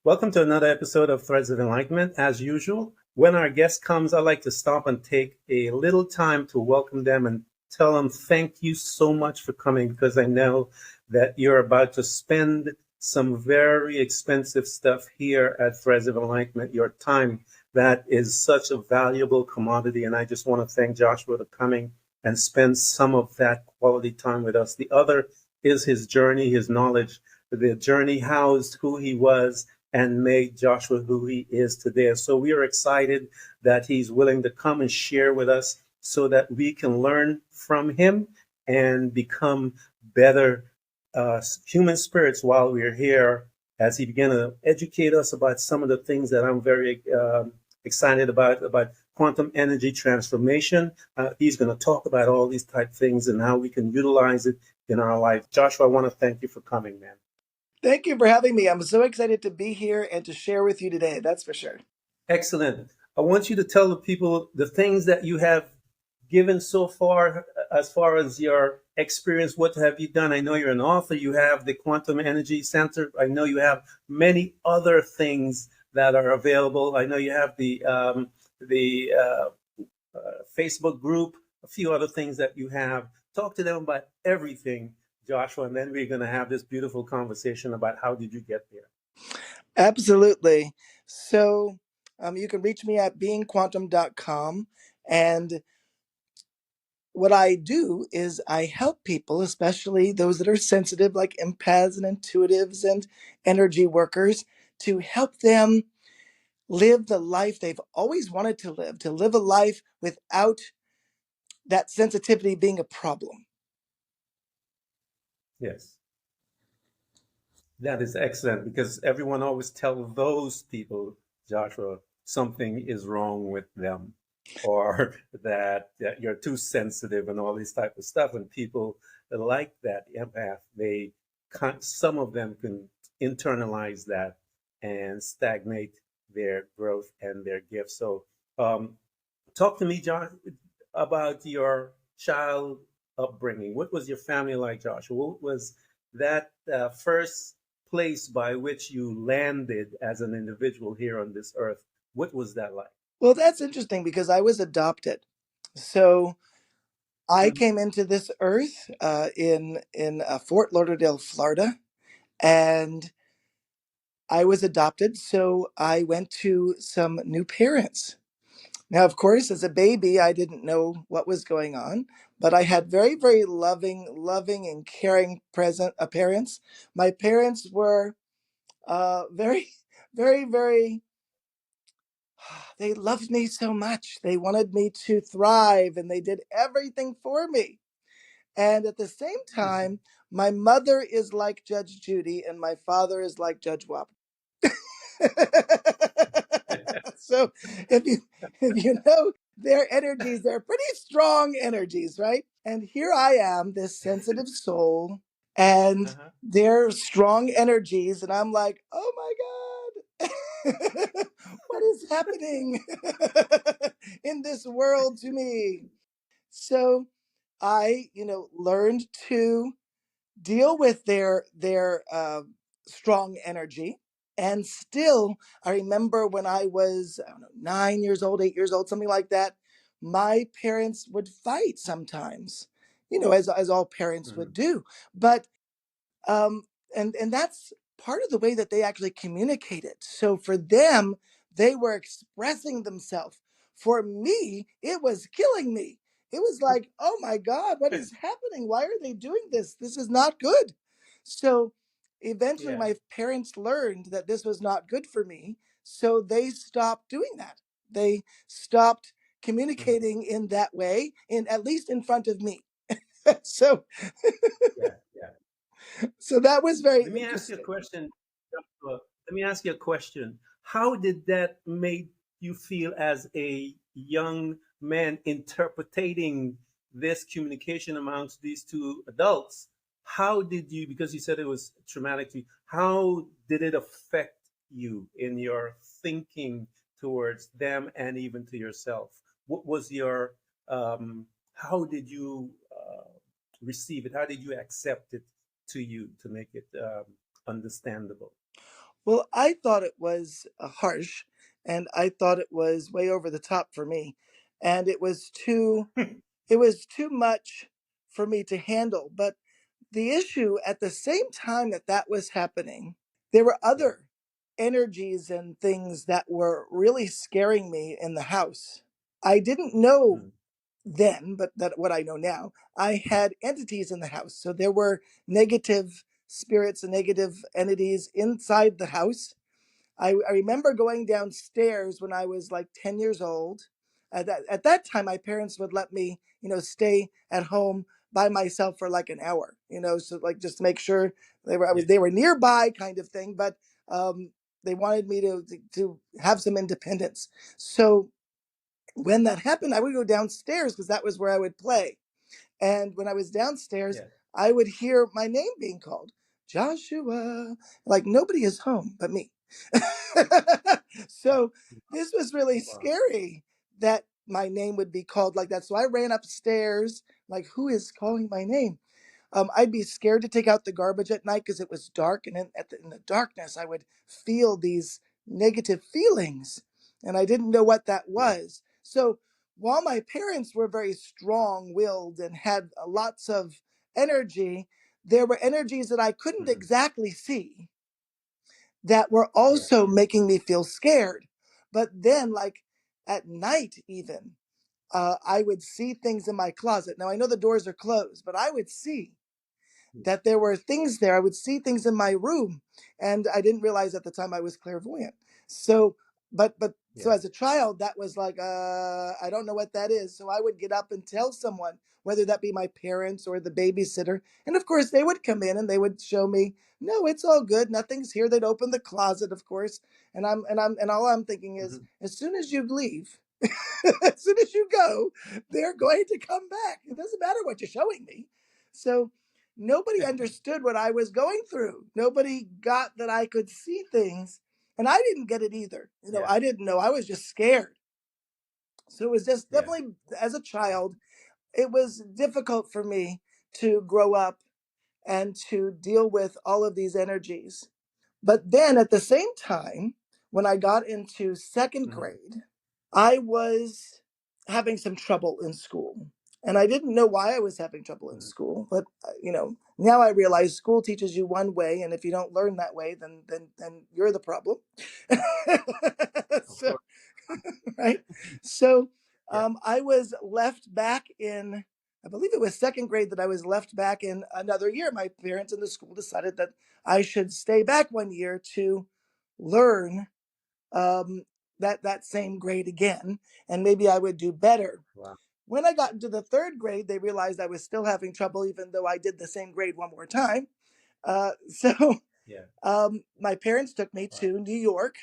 Welcome to another episode of Threads of Enlightenment. As usual, when our guest comes, I like to stop and take a little time to welcome them and tell them thank you so much for coming because I know that you're about to spend some very expensive stuff here at Threads of Enlightenment, your time. That is such a valuable commodity. And I just want to thank Joshua for coming and spend some of that quality time with us. The other is his journey, his knowledge, the journey housed who he was and made Joshua who he is today. So we are excited that he's willing to come and share with us so that we can learn from him and become better human spirits while we're here as he began to educate us about some of the things that I'm very excited about quantum energy transformation. He's going to talk about all these type things and how we can utilize it in our life. Joshua, I want to thank you for coming, man. Thank you for having me. I'm so excited to be here and to share with you today. That's for sure. Excellent. I want you to tell the people the things that you have given so far as your experience. What have you done? I know you're an author. You have the Quantum Energy Center. I know you have many other things that are available. I know you have the Facebook group, a few other things that you have. Talk to them about everything, Joshua, and then we're going to have this beautiful conversation about how did you get there. Absolutely. So you can reach me at beingquantum.com. And what I do is I help people, especially those that are sensitive, like empaths and intuitives and energy workers, to help them live the life they've always wanted to live a life without that sensitivity being a problem. Yes. That is excellent because everyone always tell those people, Joshua, something is wrong with them or that you're too sensitive and all this type of stuff. And people like that empath, some of them can internalize that and stagnate their growth and their gifts. So um, talk to me, John, about your child upbringing. What was your family like, Joshua? What was that first place by which you landed as an individual here on this earth? What was that like? Well, that's interesting because I was adopted. So I Mm-hmm. came into this earth in Fort Lauderdale, Florida, and I was adopted. So I went to some new parents. Now, of course, as a baby, I didn't know what was going on, but I had very, very loving, and caring present parents. My parents were very, very. They loved me so much. They wanted me to thrive, and they did everything for me. And at the same Mm-hmm. time, my mother is like Judge Judy and my father is like Judge Wapner. So if you if you know their energies, they're pretty strong energies, right? And here I am, this sensitive soul, and Uh-huh. their strong energies, and I'm like, oh my God, what is happening in this world to me? So I, learned to deal with their strong energy. And still, I remember when I was, I don't know, 9 years old, 8 years old, something like that. My parents would fight sometimes, as all parents Mm-hmm. would do. But um, and that's part of the way that they actually communicated. So for them, they were expressing themselves. For me, it was killing me. It was like, oh my God, what is happening? Why are they doing this? This is not good. So eventually, Yeah. my parents learned that this was not good for me. So they stopped doing that. They stopped Mm-hmm. communicating in that way, in at least in front of me. so Yeah. Yeah. so that was very Let me ask you a interesting. question, Joshua. Let me ask you a question. How did that make you feel as a young man interpreting this communication amongst these two adults? How did you, because you said it was traumatic to you, how did it affect you in your thinking towards them and even to yourself? What was your, how did you receive it? How did you accept it to you to make it understandable? Well, I thought it was harsh, and I thought it was way over the top for me, and it was too much for me to handle. But the issue at the same time that that was happening, there were Yeah. other energies and things that were really scaring me in the house. I didn't know Mm. then, but that what I know now, I had entities in the house. So there were negative spirits and negative entities inside the house. I remember going downstairs when I was like 10 years old. At that time, my parents would let me, stay at home by myself for like an hour, so like just to make sure Yeah. they were nearby kind of thing. But um, they wanted me to have some independence. So when that happened, I would go downstairs because that was where I would play. And when I was downstairs, Yeah. I would hear my name being called, Joshua. Like nobody is home but me. Uh, So this was really Wow. scary that my name would be called like that. So I ran upstairs, like, who is calling my name? I'd be scared to take out the garbage at night because it was dark, and in the darkness, I would feel these negative feelings, and I didn't know what that Yeah. was. So while my parents were very strong-willed and had lots of energy, there were energies that I couldn't Hmm. exactly see that were Yeah. also making me feel scared. But then, like at night, even I would see things in my closet. Now I know the doors are closed, but I would see that there were things there. I would see things in my room, and I didn't realize at the time I was clairvoyant. So, so Yeah. as a child, that was like, I don't know what that is. So I would get up and tell someone, whether that be my parents or the babysitter, and of course they would come in and they would show me, no, it's all good, nothing's here. They'd open the closet, of course, and all I'm thinking is, Hmm. as soon as you leave. As soon as you go, they're going to come back. It doesn't matter what you're showing me. So nobody understood what I was going through. Nobody got that I could see things. And I didn't get it either. Yeah. I didn't know. I was just scared. So it was just Yeah. definitely, as a child, it was difficult for me to grow up and to deal with all of these energies. But then at the same time, when I got into second Hmm. grade, I was having some trouble in school. And I didn't know why I was having trouble in Hmm. school, but now I realize school teaches you one way, and if you don't learn that way, then you're the problem. Of So, course. right? So, Yeah. I was left back in, I believe it was second grade that I was left back in another year. My parents and the school decided that I should stay back one year to learn um, that same grade again, and maybe I would do better. Wow. When I got into the third grade, they realized I was still having trouble, even though I did the same grade one more time. So Yeah. my parents took me Wow. to New York,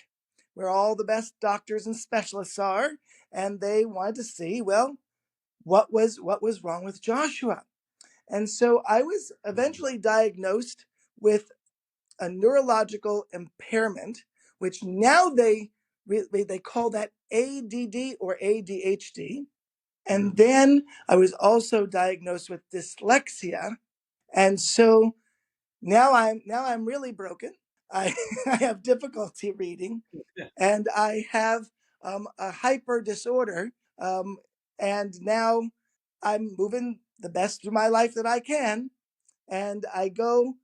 where all the best doctors and specialists are, and they wanted to see, well, what was wrong with Joshua. And so I was Hmm. eventually diagnosed with a neurological impairment, which now they call that ADD or ADHD. Hmm. And then I was also diagnosed with dyslexia, and so now I'm really broken. I I have difficulty reading, and I have a hyper disorder. Um, and now I'm moving the best through my life that I can, and I go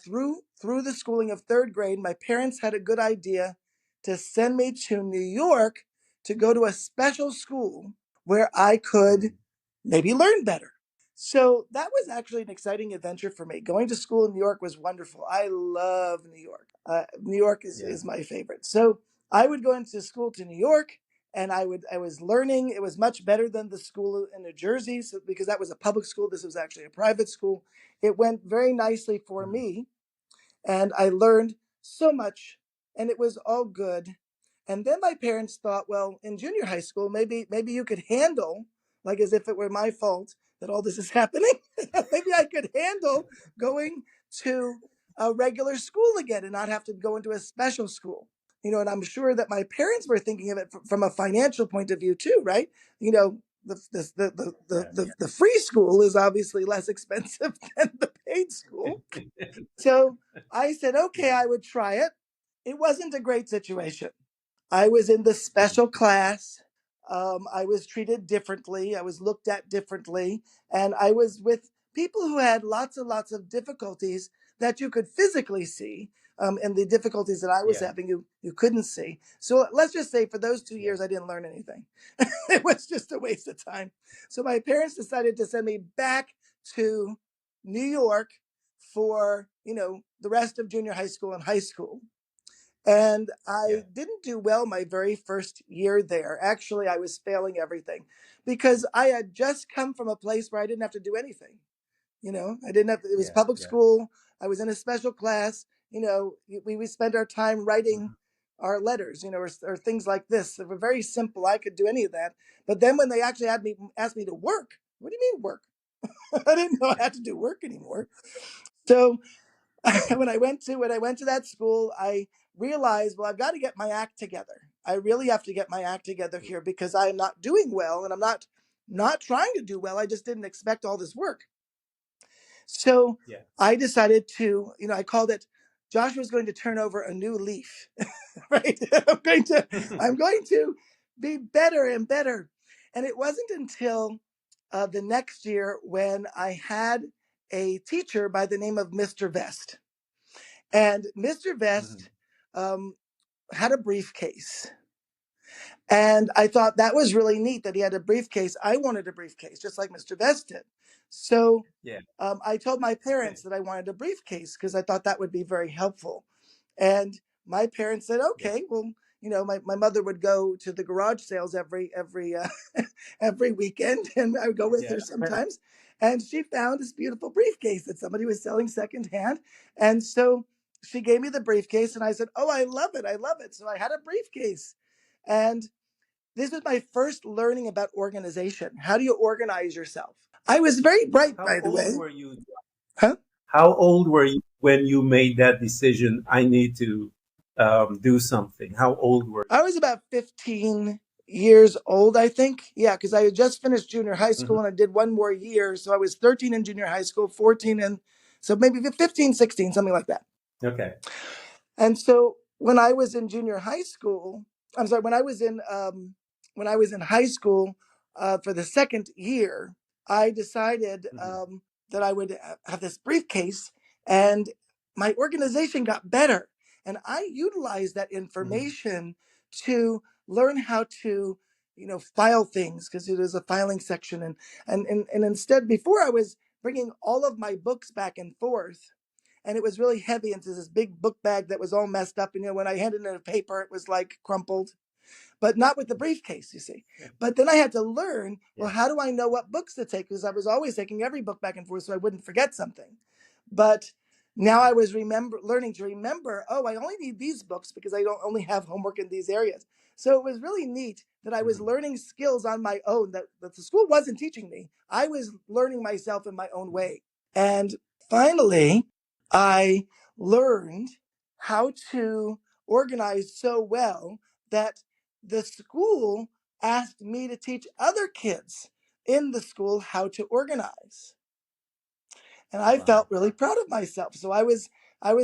through the schooling of third grade. My parents had a good idea to send me to New York to go to a special school where I could Hmm. maybe learn better. So that was actually an exciting adventure for me. Going to school in New York was wonderful. I love New York. New York Yeah. is my favorite. So I would go into school to New York, and I was learning. It was much better than the school in New Jersey, so, because that was a public school. This was actually a private school. It went very nicely for Hmm. me, and I learned so much, and it was all good. And then my parents thought, well, in junior high school, maybe you could handle, like as if it were my fault that all this is happening. Maybe I could handle going to a regular school again and not have to go into a special school. And I'm sure that my parents were thinking of it from a financial point of view too, right? You know, Yeah. the free school is obviously less expensive than the paid school. So I said, okay, Yeah. I would try it. It wasn't a great situation. I was in the Mhm. special class. I was treated differently. I was looked at differently. And I was with people who had lots and lots of difficulties that you could physically see. And the difficulties that I was Yeah, having, you couldn't see. So let's just say for those 2 years, yeah, I didn't learn anything. It was just a waste of time. So my parents decided to send me back to New York for, the rest of junior high school and high school. And yeah. I didn't do well my very first year there. Actually, I was failing everything because I had just come from a place where I didn't have to do anything. I didn't have, it was Yeah, public yeah. school. I was in a special class. We spent our time writing Mhm. our letters, or things like this. They were very simple. I could do any of that. But then when they actually asked me to work, what do you mean work? I didn't know I had to do work anymore. So when I went to that school, I realized, well, I've got to get my act together. I really have to get my act together here because I am not doing well, and I'm not trying to do well. I just didn't expect all this work. So Yeah. I decided to, I called it Joshua's going to turn over a new leaf, right? I'm going to be better and better. And it wasn't until the next year when I had a teacher by the name of Mr. Vest. And Mr. Mhm. Vest um, had a briefcase. And I thought that was really neat that he had a briefcase. I wanted a briefcase, just like Mr. Vest did. So Yeah. I told my parents that I wanted a briefcase because I thought that would be very helpful. And my parents said, Yeah. okay, well, my mother would go to the garage sales every weekend, and I would go with Yeah. her sometimes. And she found this beautiful briefcase that somebody was selling secondhand. And so she gave me the briefcase, and I said, oh, I love it. I love it. So I had a briefcase. And this was my first learning about organization. How do you organize yourself? I was very bright, How by the old way. were you? Huh? How old were you when you made that decision? I need to do something. How old were I was about 15 years old, I think. Yeah, because I had just finished junior high you? school Mhm. and I did one more year. So I was 13 in junior high school, 14 in, so maybe 15, 16, something like that. Okay. And so when I was in junior high school, I'm sorry, when I was in high school for the second year, I decided Mhm. that I would have this briefcase, and my organization got better. And I utilized that Mhm. information to learn how to, file things because it is a filing section. And instead, before I was bringing all of my books back and forth, and it was really heavy into this big book bag that was all messed up. And when I handed in a paper, it was like crumpled, but not with the briefcase, you see. But then I had to learn, well, Yeah. how do I know what books to take? Because I was always taking every book back and forth so I wouldn't forget something. But now I Yeah. was learning to remember, oh, I only need these books because I don't only have homework in these areas. So it was really neat that I was Mhm. learning skills on my own that the school wasn't teaching me. I was learning myself in my own way. And finally, I learned how to organize so well that the school asked me to teach other kids in the school how to organize. And I felt Wow. really proud of myself. So I was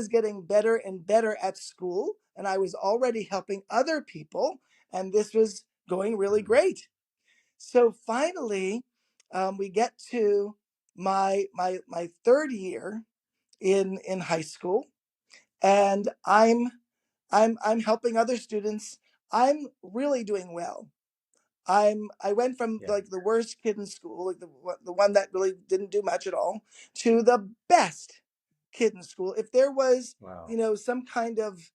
getting better and better at school, and I was already helping other people, and this was going really Mhm. great. So finally, we get to my third year in high school, and I'm helping other students. I'm really doing well. I went from Yeah. like the worst kid in school, like the one that really didn't do much at all, to the best kid in school. If there was, Wow. some kind of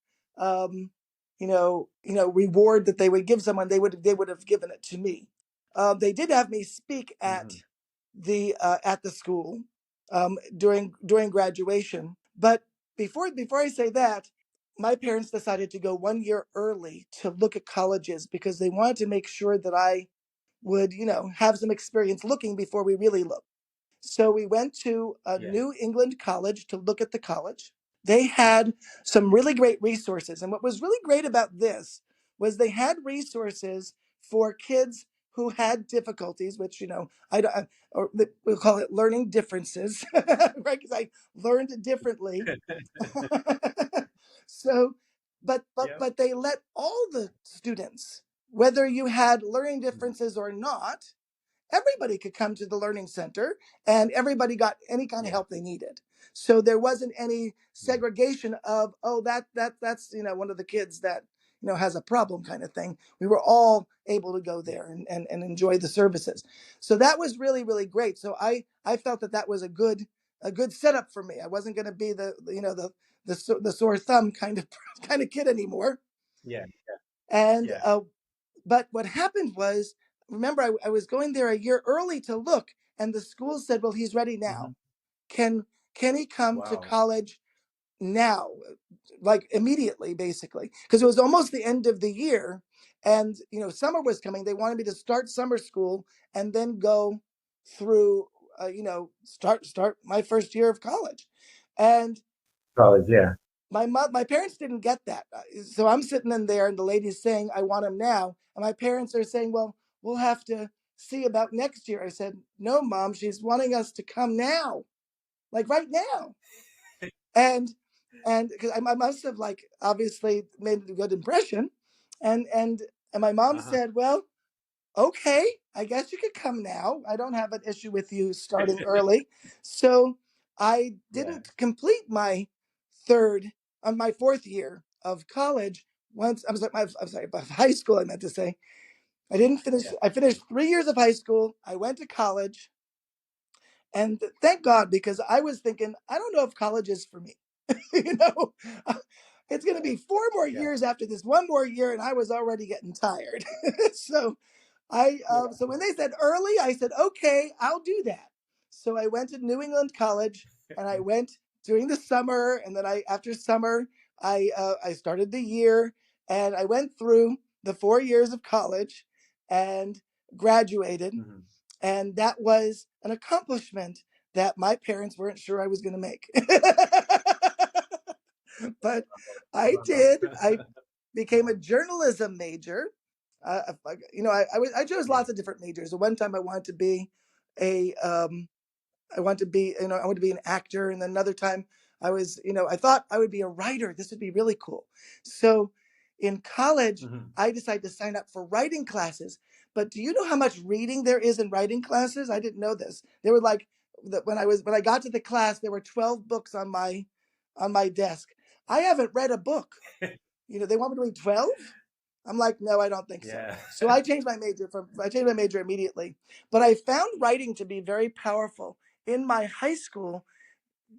reward that they would give someone, they would have given it to me. They did have me speak at Mhm. the school during graduation, but before I say that, my parents decided to go 1 year early to look at colleges because they wanted to make sure that I would, have some experience looking before we really looked. So we went to a Yeah. New England college to look at the college. They had some really great resources. And what was really great about this was they had resources for kids who had difficulties, which, or we'll call it learning differences, right? Because I learned differently. So but but Yeah. but they let all the students, whether you had learning Mhm. differences or not, everybody could come to the learning center, and everybody got any kind of Yeah. help they needed. So there wasn't any Yeah. segregation of, oh, that's one of the kids that has a problem, kind of thing. We were all able to go Yeah. there and enjoy the services. So that was really, really great. So I felt that that was a good setup for me. I wasn't going to be the sore thumb kind of kind of kid anymore. Yeah. And Yeah. but what happened was, remember, I was going there a year early to look, and the school said, "Well, he's ready now. Hmm. Can can he come to Wow. college now, like immediately, basically?" Because it was almost the end of the year, and summer was coming. They wanted me to start summer school and then go through, start my first year of college, and College. Yeah. my parents didn't get that. So I'm sitting in there, and the lady's saying, "I want him now," and my parents are saying, "Well, we'll have to see about next year." I said, "No, Mom, she's wanting us to come now, like right now." And because I must have, like, obviously made a good impression, and my mom Uh-huh. said, "Well, okay, I guess you could come now. I don't have an issue with you starting early." So I Yeah. didn't complete my fourth year of college. Once I was like, I'm sorry, of high school, I meant to say. I didn't finish. Yeah. I finished 3 years of high school. I went to college, and thank God, because I was thinking, I don't know if college is for me. you know, it's going to be 4 more years after this, one more year, and I was already getting tired. So Yeah. so when they said early, I said, okay, I'll do that. So I went to New England College, and I went during the summer, and then after summer, I started the year, and I went through the 4 years of college and graduated, Hmm. and that was an accomplishment that my parents weren't sure I was going to make. But I Wow. did. I became a Wow. journalism major. I chose Yeah. lots of different majors. At one time, I wanted to be a I wanted to be an actor, and then another time I thought I would be a writer. This would be really cool. So in college, Hmm. I decided to sign up for writing classes. But do you know how much reading there is in writing classes? I didn't know this. There were like when I got to the class, there were 12 books on my desk. I haven't read a book. They want me to read 12? I'm like, no, I don't think so. Yeah. So I changed my major immediately. But I found writing to be very powerful. In my high school,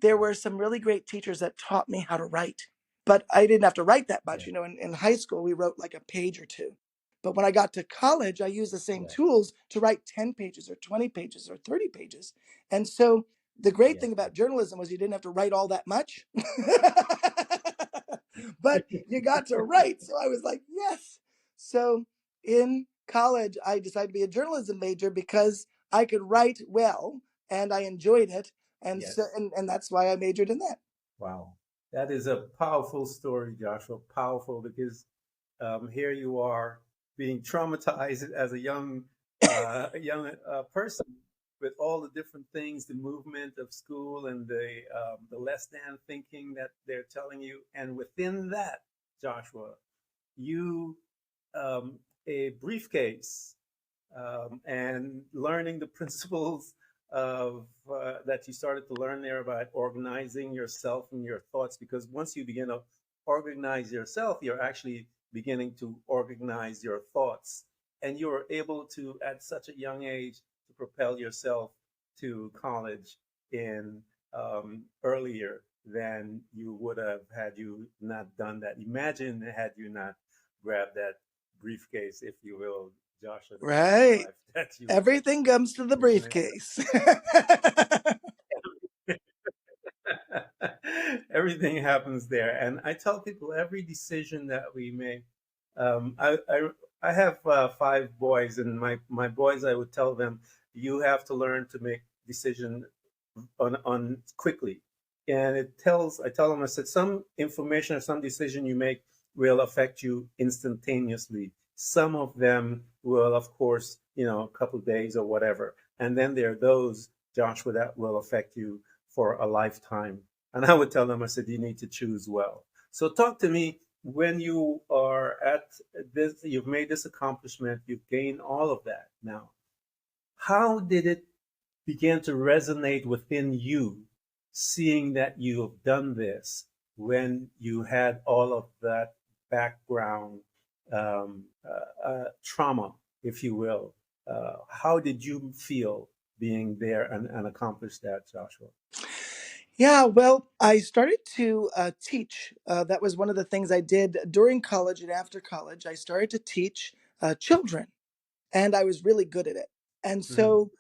there Yeah. were some really great teachers that taught me how to write. But I didn't have to write that much. Yeah. In high school, we wrote like a page or two. But when I got to college, I used the same Yeah. tools to write 10 pages or 20 pages or 30 pages. And so the great Yeah. thing about journalism was you didn't have to write all that much, but you got to write. So I was like, yes. So in college, I decided to be a journalism major because I could write well and I enjoyed it. And so, Yes. and that's why I majored in that. Wow. That is a powerful story, Joshua. Powerful because here you are being traumatized as a young person with all the different things, the movement of school and the less than thinking that they're telling you, and within that, Joshua, you um, a briefcase and learning the principles of that you started to learn there about organizing yourself and your thoughts. Because once you begin to organize yourself, you're actually beginning to organize your thoughts, and you're able to, at such a young age, to propel yourself to college in earlier than you would have had you not done that. Imagine had you not grabbed that briefcase, if you will, Joshua, the kind of Right. life that you Everything comes to the witnessed. briefcase. Everything happens there. And I tell people every decision that we make. I have five boys, and my boys, I would tell them, you have to learn to make decision on quickly. And I tell them, I said, some information or some decision you make will affect you instantaneously. Some of them will, of course, a couple of days or whatever. And then there are those, Joshua, that will affect you for a lifetime. And I would tell them, I said, you need to choose well. So talk to me when you are at this, you've made this accomplishment, you've gained all of that. Now, how did it begin to resonate within you, seeing that you have done this when you had all of that background trauma, if you will? How did you feel being there and accomplish that, Joshua? Yeah, well, I started to teach. That was one of the things I did during college and after college. I started to teach children, and I was really good at it. And Mm-hmm. so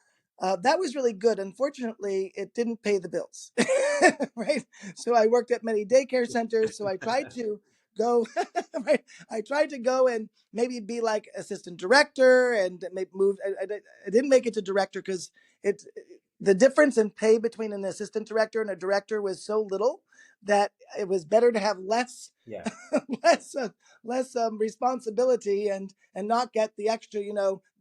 that was really good. Unfortunately, it didn't pay the bills, right? So I worked at many daycare centers. So I tried to go, right? I tried to go and maybe be like assistant director and maybe move. I didn't make it to director because it the difference in pay between an assistant director and a director was so little that it was better to have less Yeah, less responsibility and not get the extra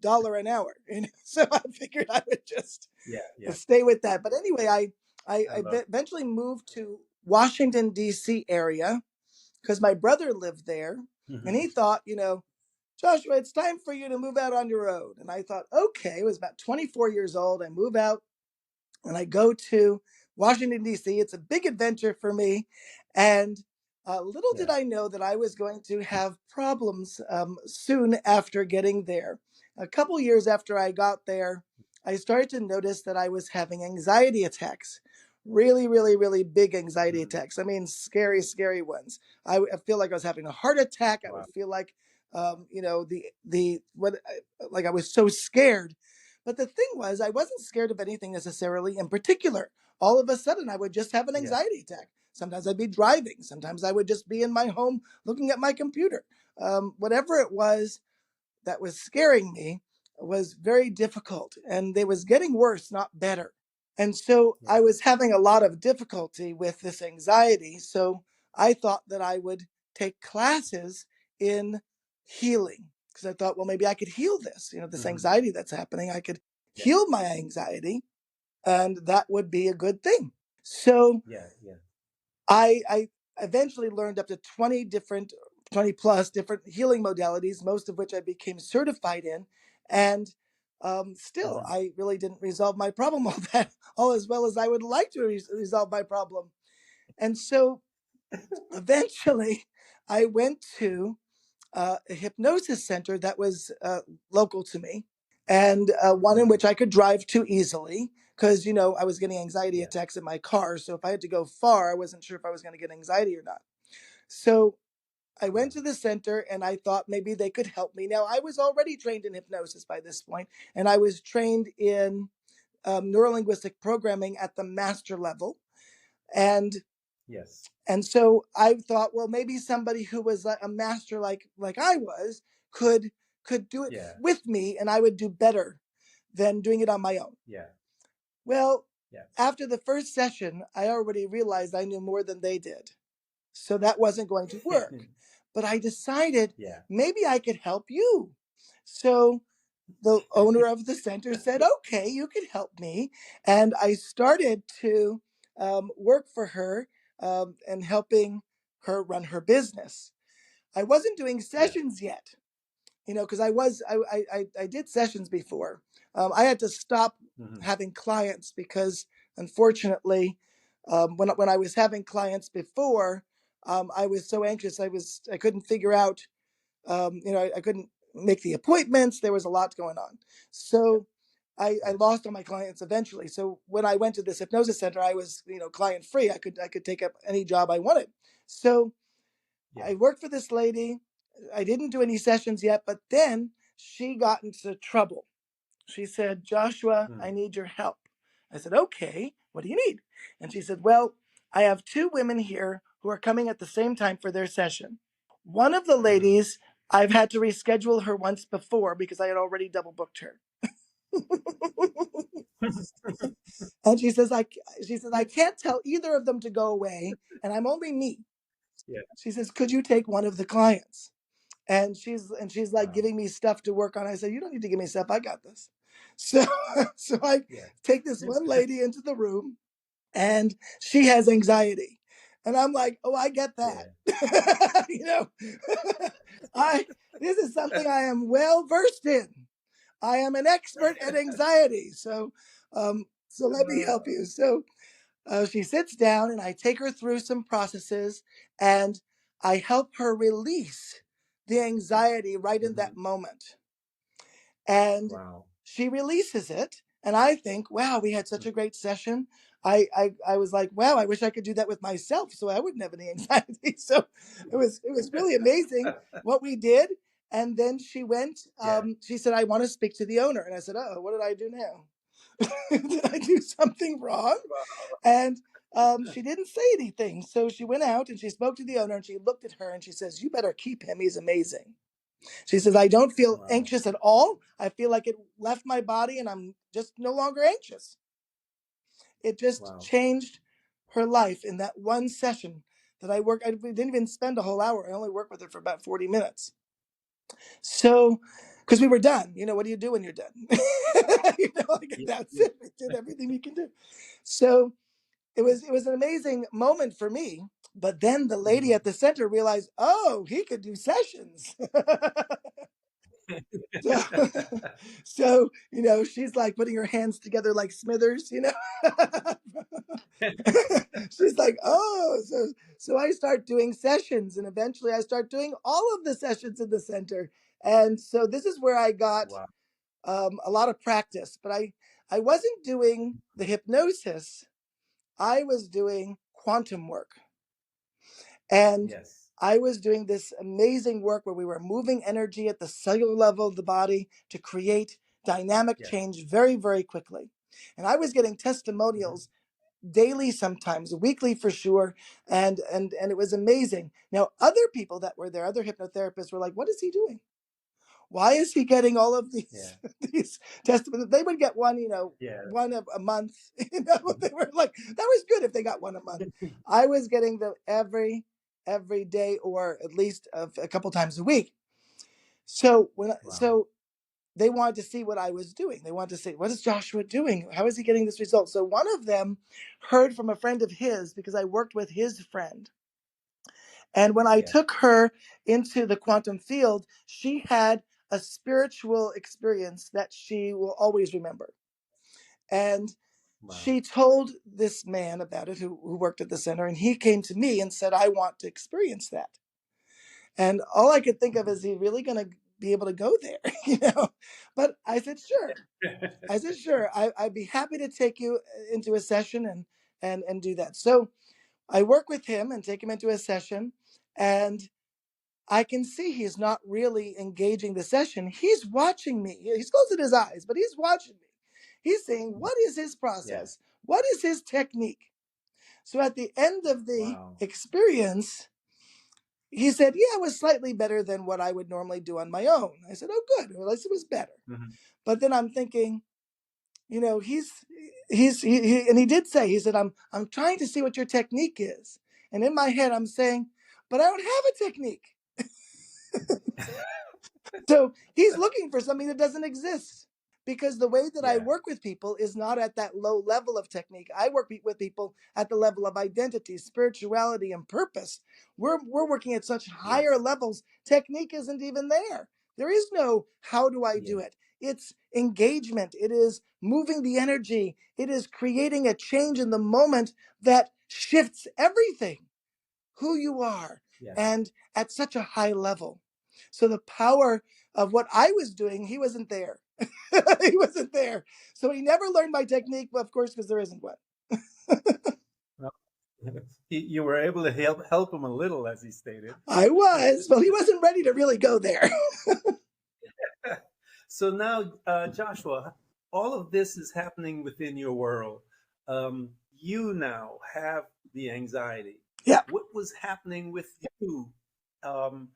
dollar an hour. So I figured I would just yeah, yeah. stay with that. But anyway, I love. eventually moved to Washington D.C. area because my brother lived there, and Mm-hmm. he thought, Joshua, it's time for you to move out on your own. And I thought, okay. It was about 24 years old. I move out and I go to Washington, D.C. It's a big adventure for me. And little did Yeah. I know that I was going to have problems soon after getting there. A couple years after I got there, I started to notice that I was having anxiety attacks. Really, really, really big anxiety Mm-hmm. attacks. I mean, scary, scary ones. I feel like I was having a heart attack. I Wow. would feel like, like I was so scared. But the thing was, I wasn't scared of anything necessarily in particular. All of a sudden, I would just have an Yeah. anxiety attack. Sometimes I'd be driving. Sometimes I would just be in my home looking at my computer. Whatever it was that was scaring me was very difficult, and it was getting worse, not better. And so I Yeah. was having a lot of difficulty with this anxiety. So I thought that I would take classes in healing because I thought, well, maybe I could heal this, this Mm-hmm. anxiety that's happening. I could Yeah. heal my anxiety, and that would be a good thing. So Yeah. Yeah. I eventually learned up to 20 plus different healing modalities, most of which I became certified in. And still, Mm-hmm. I really didn't resolve my problem all as well as I would like to resolve my problem. And so eventually, I went to a hypnosis center that was local to me, and one in Mm-hmm. which I could drive to easily because I was getting anxiety Yeah. attacks in my car. So if I had to go far, I wasn't sure if I was going to get anxiety or not. So I Yeah. went to the center and I thought maybe they could help me. Now I was already trained in hypnosis by this point, and I was trained in neurolinguistic programming at the master level, and Yes. so I thought, well, maybe somebody who was a master like I was could do it Yeah. with me, and I would do better than doing it on my own. Yeah. Well, Yes. after the first session, I already realized I knew more than they did, so that wasn't going to work. But I decided Yeah. maybe I could help you. So the owner of the center said, okay, you can help me. And I started to work for her and helping her run her business. I wasn't doing Yeah. sessions yet, because I did sessions before. I had to stop Mm-hmm. having clients because unfortunately, when I was having clients before, I was so anxious. I couldn't figure out I couldn't make the appointments. There was a lot going on. Yeah. So I Yeah. lost all my clients eventually. So when I went to this hypnosis center, I was, client free. I could take up any job I wanted. So Yeah. I worked for this lady. I didn't do any sessions yet, but then she got into trouble. She said, Joshua, Mm. I need your help. I said, okay, what do you need? And she said, well, I have two women here who are coming at the same time for their session. One of the Mm-hmm. ladies, I've had to reschedule her once before because I had already double booked her. And she says, I can't tell either of them to go away, and I'm only me. Yeah. She says, could you take one of the clients? And she's like Wow. giving me stuff to work on. I said, you don't need to give me stuff. I got this. So so I Yeah. take this one lady into the room, and she has anxiety. And I'm like, oh, I get that. Yeah. You know, I this is something I am well versed in. I am an expert at anxiety. So let me help you. So she sits down and I take her through some processes and I help her release the anxiety right in that Mhm. moment. And Wow. she releases it. And I think, wow, we had such a great session. I was like, wow, I wish I could do that with myself so I wouldn't have any anxiety. So it was really amazing what we did. And then she went, Yeah. she said, I want to speak to the owner. And I said, oh, what did I do now? Did I do something wrong? Wow. And she didn't say anything. So she went out and she spoke to the owner and she looked at her and she says, you better keep him. He's amazing. She says, I don't feel Wow. anxious at all. I feel like it left my body and I'm just no longer anxious. It just Wow. changed her life in that one session that I worked. I didn't even spend a whole hour. I only worked with her for about 40 minutes. So, because we were done, what do you do when you're done? Like Yeah. that's Yeah. it. We did everything we can do. So it was an amazing moment for me. But then the lady Mhm. at the center realized, oh, he could do sessions. So, so she's like putting her hands together like Smithers. She's like, oh, so I start doing sessions, and eventually I start doing all of the sessions in the center. And so this is where I got Wow. a lot of practice. But I wasn't doing the hypnosis. I was doing quantum work. And Yes. I was doing this amazing work where we were moving energy at the cellular level of the body to create dynamic Yes. change very, very quickly. And I was getting Mhm. testimonials daily, sometimes weekly for sure. And it was amazing. Now, other people that were there, other hypnotherapists were like, what is he doing? Why is he getting all of these Yeah. these testimonies? They would get one, Yeah. one a month. They were like, that was good if they got one a month. I was getting them every day or at least a couple times a week. So Wow. so they wanted to see what I was doing. They wanted to see, what is Joshua doing? How is he getting this result? So one of them heard from a friend of his because I worked with his friend. And when I Yeah. took her into the quantum field, she had a spiritual experience that she will always remember. And Wow. she told this man about it who worked at the center, and he came to me and said, I want to experience that. And all I could think of is, he really going to be able to go there? But I said, sure. I said, sure, I'd be happy to take you into a session and do that. So I work with him and take him into a session, and I can see he's not really engaging the session. He's watching me. He's closing his eyes, but he's watching me. He's saying, what is his Yeah. process? What is his technique? So at the end of the Wow. experience, he said, yeah, it was slightly better than what I would normally do on my own. I said, oh, good. Well, at least it was better. Mhm. But then I'm thinking, and he did say, he said, I'm trying to see what your technique is. And in my head, I'm saying, but I don't have a technique. So he's looking for something that doesn't exist. Because the way that I Yeah. work with people is not at that low level of technique. I work with people at the level of identity, spirituality, and purpose. We're working at such higher Yes. levels. Technique isn't even there. There is no how do I do Yeah. it. It's engagement. It is moving the energy. It is creating a change in the moment that shifts everything, who you are, Yes. and at such a high level. So the power of what I was doing, he wasn't there. He wasn't there. So he never learned my technique, of course, because there isn't one. Well, you were able to help him a little, as he stated. I was. Well, he wasn't ready to really go there. So now, Joshua, all of this is happening within your world. You now have the anxiety. Yeah. What was happening with you? Um,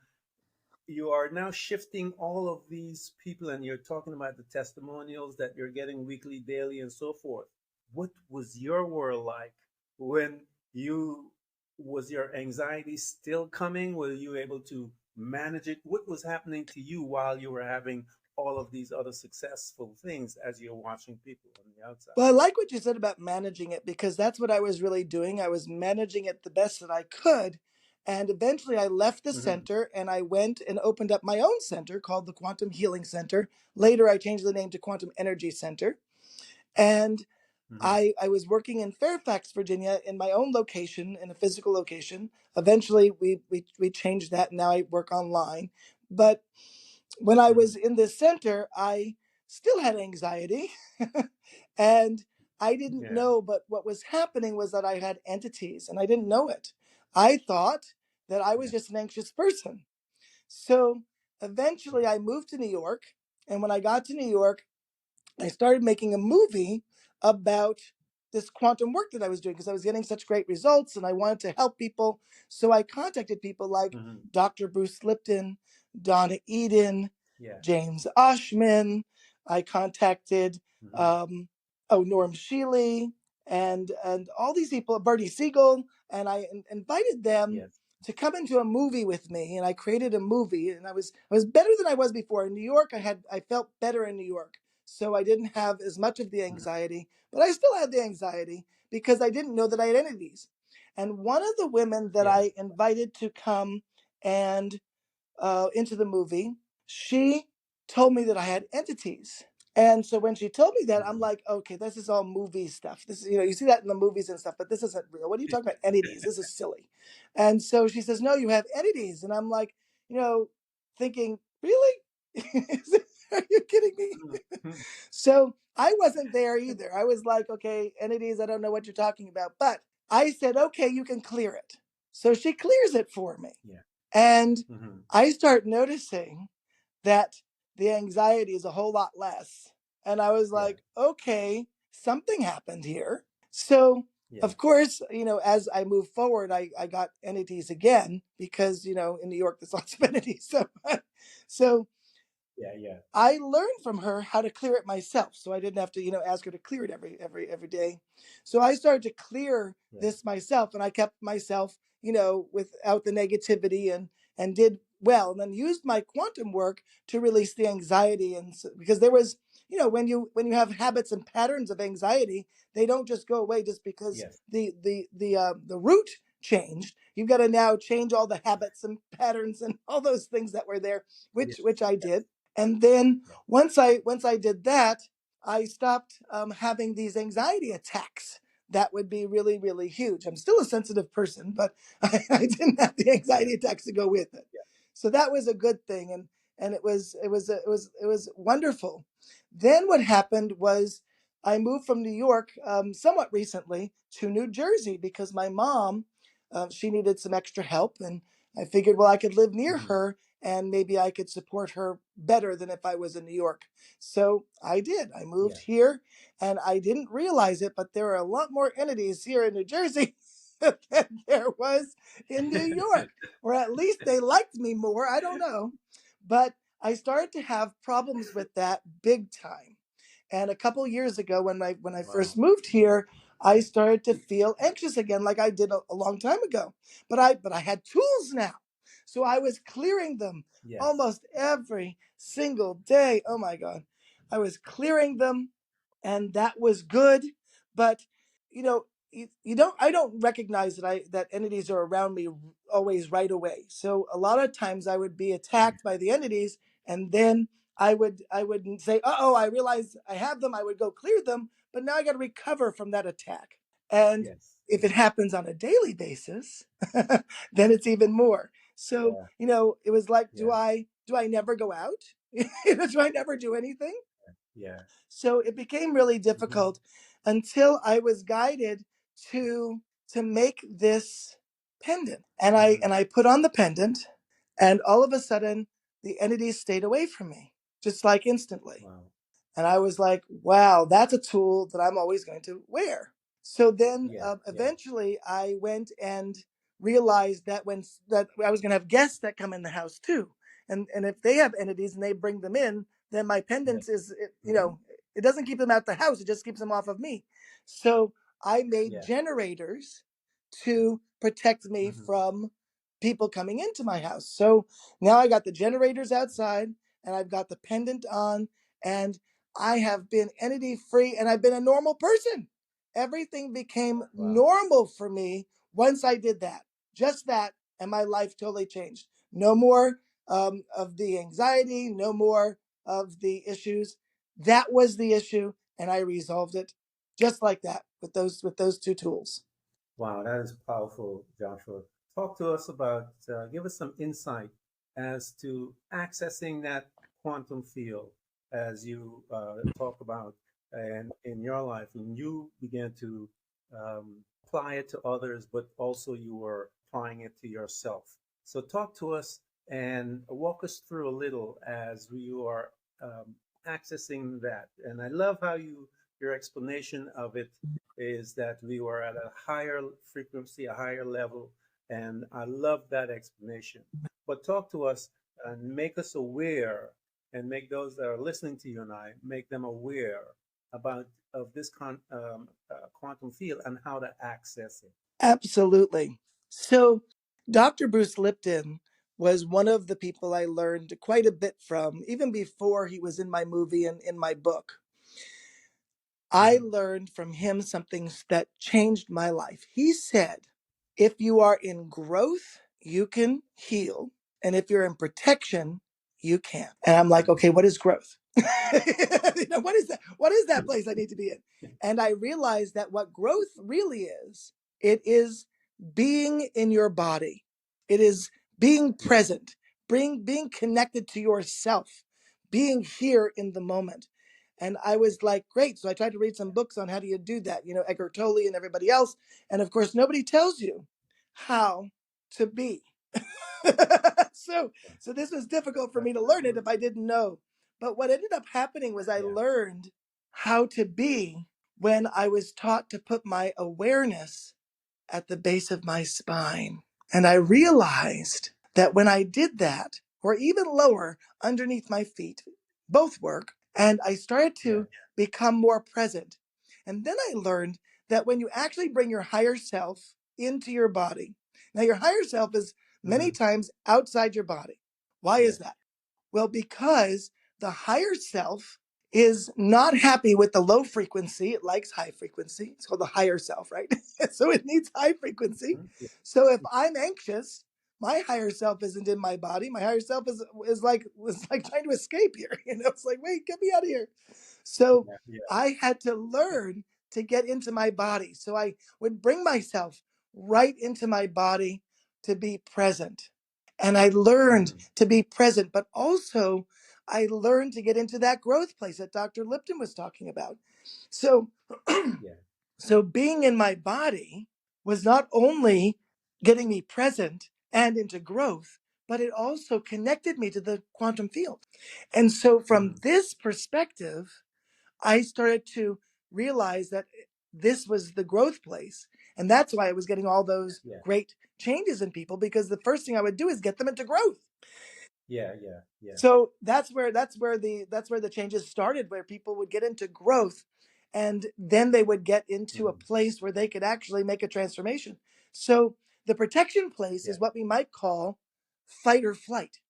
you are now shifting all of these people, and you're talking about the testimonials that you're getting weekly, daily, and so forth. What was your world like when you was your anxiety still coming? Were you able to manage it? What was happening to you while you were having all of these other successful things as you're watching people on the outside. Well, I like what you said about managing it, because that's what I was really doing. I was managing it the best that I could. And eventually I left the Hmm. center and I went and opened up my own center called the Quantum Healing Center. Later, I changed the name to Quantum Energy Center. And Hmm. I was working in Fairfax, Virginia, in my own location, in a physical location. Eventually, we changed that, and now I work online. But when I Hmm. was in this center, I still had anxiety. And I didn't Yeah. know, but what was happening was that I had entities and I didn't know it. I thought that I was Yeah. just an anxious person. So eventually Yeah. I moved to New York. And when I got to New York, I started making a movie about this quantum work that I was doing because I was getting such great results and I wanted to help people. So I contacted people like Hmm. Dr. Bruce Lipton, Donna Eden, Yeah. James Oshman. I contacted Hmm. um, Norm Shealy and all these people, Bertie Siegel, and I invited them Yes. to come into a movie with me. And I created a movie, and I was better than I was before in New York. I felt better in New York, so I didn't have as much of the Hmm. anxiety, but I still had the anxiety because I didn't know that I had entities. And one of the women that Yeah. I invited to come and into the movie, she told me that I had entities. And so when she told me that, I'm Hmm. like, okay, this is all movie stuff. This is, you see that in the movies and stuff, but this isn't real. What are you talking about? Entities. This is silly. And so she says, no, you have entities. And I'm like, thinking, really? Are you kidding me? Hmm. So I wasn't there either. I was like, okay, entities, I don't know what you're talking about. But I said, okay, you can clear it. So she clears it for me. Yeah. And Hmm. I start noticing that the anxiety is a whole lot less. And I was Yeah. like, okay, something happened here. So, Yeah. of course, as I move forward, I got entities again because, in New York, there's lots of entities. So Yeah. Yeah. I learned from her how to clear it myself, so I didn't have to, ask her to clear it every day. So I started to clear Yeah. this myself, and I kept myself, without the negativity, and did well, and then used my quantum work to release the anxiety, and because there was, when you have habits and patterns of anxiety, they don't just go away just because Yes. the root changed. You've got to now change all the habits and patterns and all those things that were there, which Yes. which I Yes. did. And then Yeah. once I did that, I stopped having these anxiety attacks that would be really, really huge. I'm still a sensitive person, but I didn't have the Yeah. anxiety attacks to go with it. Yeah. So that was a good thing, and it was wonderful. Then what happened was I moved from New York somewhat recently to New Jersey because my mom, she needed some extra help, and I figured, well, I could live near Hmm. her and maybe I could support her better than if I was in New York. So I did. I moved Yeah. here and I didn't realize it, but there are a lot more entities here in New Jersey than there was in New York, or at least they liked me more. I don't know. But I started to have problems with that big time. And a couple years ago, when I first Wow. moved here, I started to feel anxious again, like I did a long time ago. But I had tools now, so I was clearing them Yes. almost every single day. Oh my God, I was clearing them, and that was good. But you don't. I don't recognize that entities are around me always right away. So a lot of times I would be attacked by the entities, and then I would say, oh, I realize I have them. I would go clear them, but now I got to recover from that attack. And Yes. if it Yes. happens on a daily basis, then it's even more. So Yeah. it was like, do Yeah. I do I never go out? Do I never do anything? Yeah. So it became really Hmm. difficult until I was guided to to make this pendant. And I Hmm. and I put on the pendant, and all of a sudden the entities stayed away from me, just like instantly. Wow. And I was like, wow, that's a tool that I'm always going to wear. So then Yeah. Yeah. eventually I went and realized that I was going to have guests that come in the house too. And if they have entities and they bring them in, then my Yes. pendants Hmm. it doesn't keep them out the house. It just keeps them off of me. So I made Yeah. generators to protect me Hmm. from people coming into my house. So now I got the generators outside. and I've got the pendant on, and I have been entity free, and I've been a normal person. Everything became Wow. normal for me once I did that. Just that, and my life totally changed. No more of the anxiety, no more of the issues. That was the issue, and I resolved it just like that with those two tools. Wow, that is powerful, Joshua. Talk to us about, give us some insight as to accessing that quantum field as you talk about and in your life, and you began to apply it to others, but also you were applying it to yourself. So talk to us and walk us through a little as you are accessing that. And I love how your explanation of it is that we were at a higher frequency, a higher level, and I love that explanation. But talk to us and make us aware, and make those that are listening to you and I make them aware about of this quantum field and how to access it. Absolutely. So, Dr. Bruce Lipton was one of the people I learned quite a bit from, even before he was in my movie and in my book. I Mm-hmm. learned from him something that changed my life. He said, if you are in growth, you can heal. And if you're in protection, you can't. And I'm like, okay, what is growth? What is that? What is that place I need to be in? And I realized that what growth really is, it is being in your body. It is being Yeah. present, being connected to yourself, being here in the moment. And I was like, great. So I tried to read some books on how do you do that, Eckhart Tolle and everybody else. And of course, nobody tells you how to be. so, Yeah. so this was difficult for That's me to learn it if absolutely. I didn't know. But what ended up happening was I Yeah. learned how to be when I was taught to put my awareness at the base of my spine. And I Mm. realized that when I did that, or even lower underneath my feet, both work, and I started Yeah. to become more present. And then I learned that when you actually bring your higher self into your body, now your higher self is many Mm-hmm. times outside your body. Why is Yes. that? Well, because the higher self is not happy with the low frequency. It likes high frequency. It's called the higher self, right? So it needs high frequency. Mhm. Yeah. So if I'm anxious, my higher self isn't in my body. My higher self is like trying to escape here. It's like, wait, get me out of here. So Yeah. Yeah. I had to learn to get into my body. So I would bring myself right into my body to be present. And I learned Mm-hmm. to be present, but also I learned to get into that growth place that Dr. Lipton was talking about. So, Yeah. so being in my body was not only getting me present and into growth, but it also connected me to the quantum field. And so from Mm-hmm. this perspective, I started to realize that this was the growth place. And that's why I was getting all those Yeah. great changes in people, because the first thing I would do is get them into growth. Yeah. Yeah. Yeah. So that's where the changes started, where people would get into growth, and then they would get into a Mm-hmm. place where they could actually make a transformation. So the protection place Yeah. is what we might call fight or flight.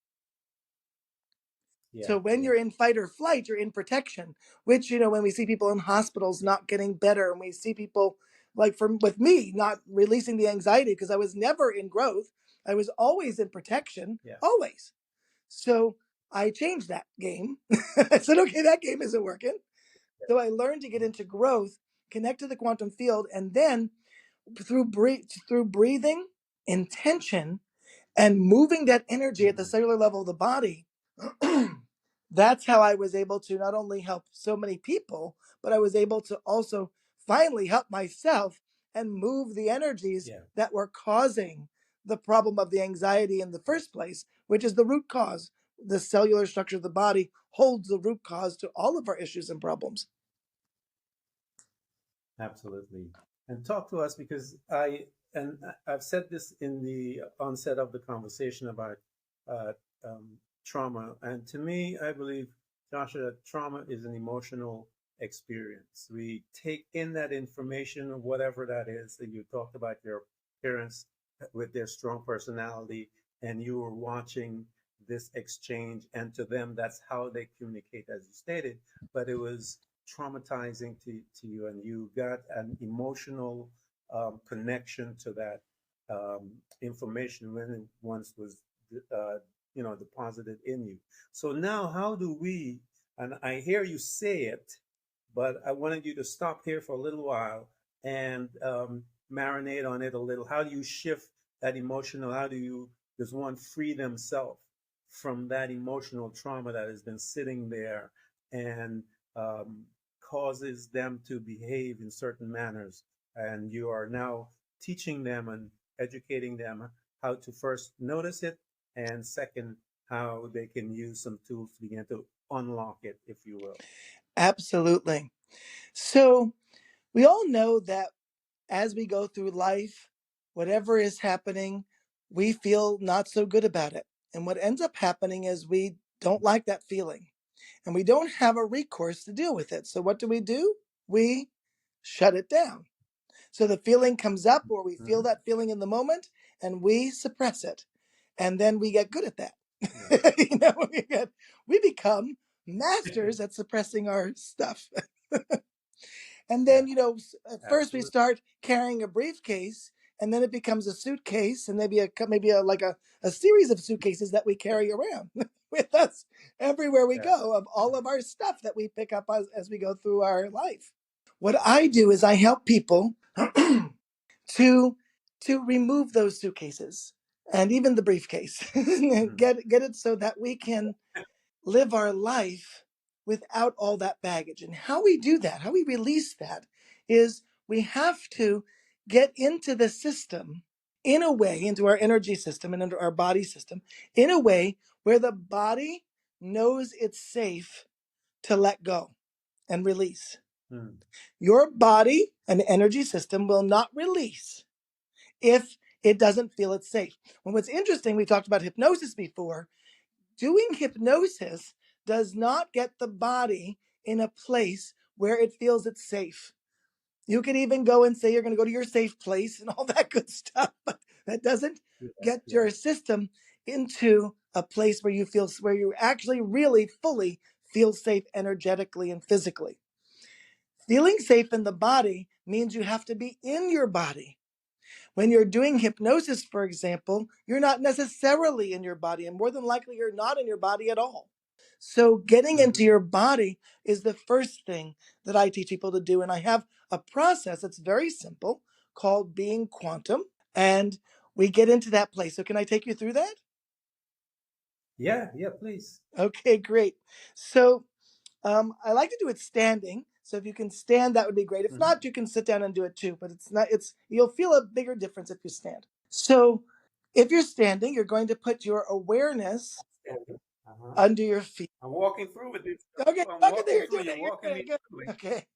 Yeah. So when Yeah. you're in fight or flight, you're in protection, which, when we see people in hospitals Yeah. not getting better, and we see people like with me not releasing the anxiety because I was never in growth. I was always in protection, Yeah. always. So I changed that game. I said, okay, that game isn't working. So I learned to get into growth, connect to the quantum field, and then through breathing, intention, and moving that energy at the Mm-hmm. cellular level of the body, that's how I was able to not only help so many people, but I was able to also finally help myself and move the energies Yeah. that were causing the problem of the anxiety in the first place, which is the root cause. The cellular structure of the body holds the root cause to all of our issues and problems. Absolutely. And talk to us because I've said this in the onset of the conversation about uh, trauma. And to me, I believe, Joshua, that trauma is an emotional experience. We take in that information, whatever that is, that you talked about your parents with their strong personality, and you were watching this exchange, and to them, that's how they communicate, as you stated. But it was traumatizing to you, and you got an emotional connection to that information when it once was, uh, deposited in you. So now, how do we? And I hear you say it, but I wanted you to stop here for a little while and marinate on it a little. How do you shift that emotional? How do you, does one free themselves from that emotional trauma that has been sitting there and um, causes them to behave in certain manners? And you are now teaching them and educating them how to first notice it, and second, how they can use some tools to begin to unlock it, if you will. Absolutely. So we all know that as we go through life, whatever is happening, we feel not so good about it. And what ends up happening is we don't like that feeling and we don't have a recourse to deal with it. So what do? We shut it down. So the feeling comes up, or we feel Mm-hmm. that feeling in the moment, and we suppress it. And then we get good at that. Yeah. We become masters at suppressing our stuff. And Yeah, then, at first we absolutely. start carrying a briefcase, and then it becomes a suitcase, and maybe a series of suitcases that we carry around with us everywhere we Yeah. go, of all of our stuff that we pick up as we go through our life. What I do is I help people to remove those suitcases and even the briefcase, Mm. get it so that we can live our life without all that baggage. And how we do that, how we release that, is we have to get into the system in a way, into our energy system and into our body system, in a way where the body knows it's safe to let go and release. Mm. Your body and energy system will not release if it doesn't feel it's safe. And what's interesting, we talked about hypnosis before. Doing hypnosis does not get the body in a place where it feels it's safe. You could even go and say you're going to go to your safe place and all that good stuff, but that doesn't Yeah. get Yeah. your system into a place where you actually really fully feel safe energetically and physically. Feeling safe in the body means you have to be in your body. When you're doing hypnosis, for example, you're not necessarily in your body, and more than likely, you're not in your body at all. So, getting into Mm-hmm. your body is the first thing that I teach people to do. And I have a process that's very simple called Being Quantum. And we get into that place. So, can I take you through that? Yeah. Yeah. Please. Okay, great. So, I like to do it standing. So if you can stand, that would be great. If Mm-hmm. not, you can sit down and do it too. But you'll feel a bigger difference if you stand. So if you're standing, you're going to put your awareness Standing. Uh-huh. under your feet. I'm walking through with it. Okay, I'm okay, there walking you're through. doing You're it. You're walking doing me it good. through it. Okay.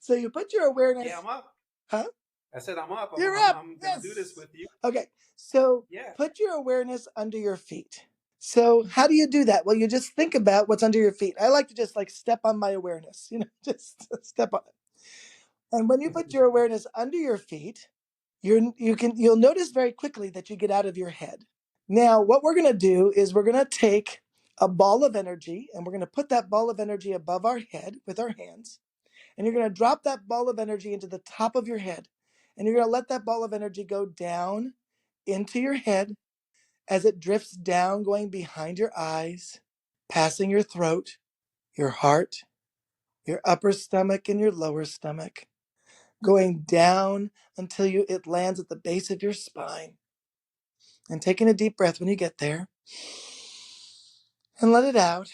So you put your Yeah, awareness, I'm up. huh? I said I'm up. You're up. I'm gonna do this Yes. with you. Okay. So Yeah. put your awareness under your feet. So how do you do that? Well, you just think about what's under your feet. I like to just like step on my awareness, just step on it. And when you put your awareness under your feet, you'll notice very quickly that you get out of your head. Now, what we're going to do is we're going to take a ball of energy and we're going to put that ball of energy above our head with our hands. And you're going to drop that ball of energy into the top of your head. And you're going to let that ball of energy go down into your head as it drifts down, going behind your eyes, passing your throat, your heart, your upper stomach, and your lower stomach, going down until it lands at the base of your spine. And taking a deep breath when you get there and let it out.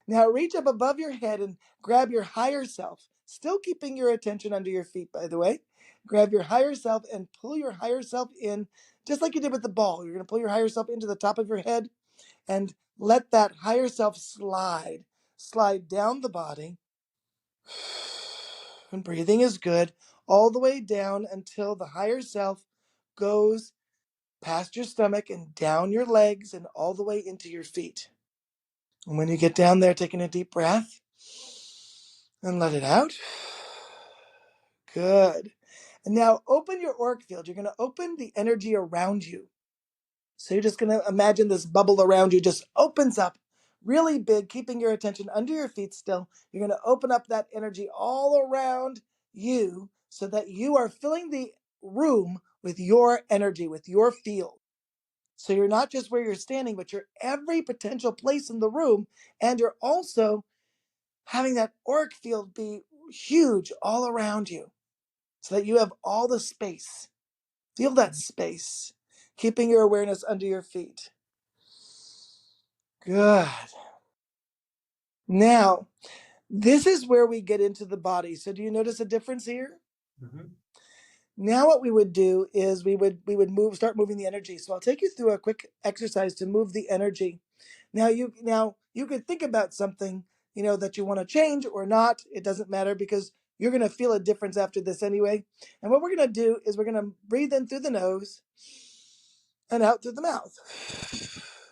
Now reach up above your head and grab your higher self, still keeping your attention under your feet, by the way. Grab your higher self and pull your higher self in, just like you did with the ball. You're going to pull your higher self into the top of your head and let that higher self slide down the body. And breathing is good, all the way down until the higher self goes past your stomach and down your legs and all the way into your feet. And when you get down there, taking a deep breath and let it out. Good. And now open your auric field. You're going to open the energy around you. So you're just going to imagine this bubble around you just opens up really big, keeping your attention under your feet still. You're going to open up that energy all around you so that you are filling the room with your energy, with your field. So you're not just where you're standing, but you're every potential place in the room. And you're also having that auric field be huge all around you so that you have all the space. Feel that space, keeping your awareness under your feet. Good. Now, this is where we get into the body. So do you notice a difference here? Mm-hmm. Now what we would do is we would start moving the energy. So I'll take you through a quick exercise to move the energy. Now you could think about something, that you want to change or not. It doesn't matter because you're going to feel a difference after this anyway. And what we're going to do is we're going to breathe in through the nose and out through the mouth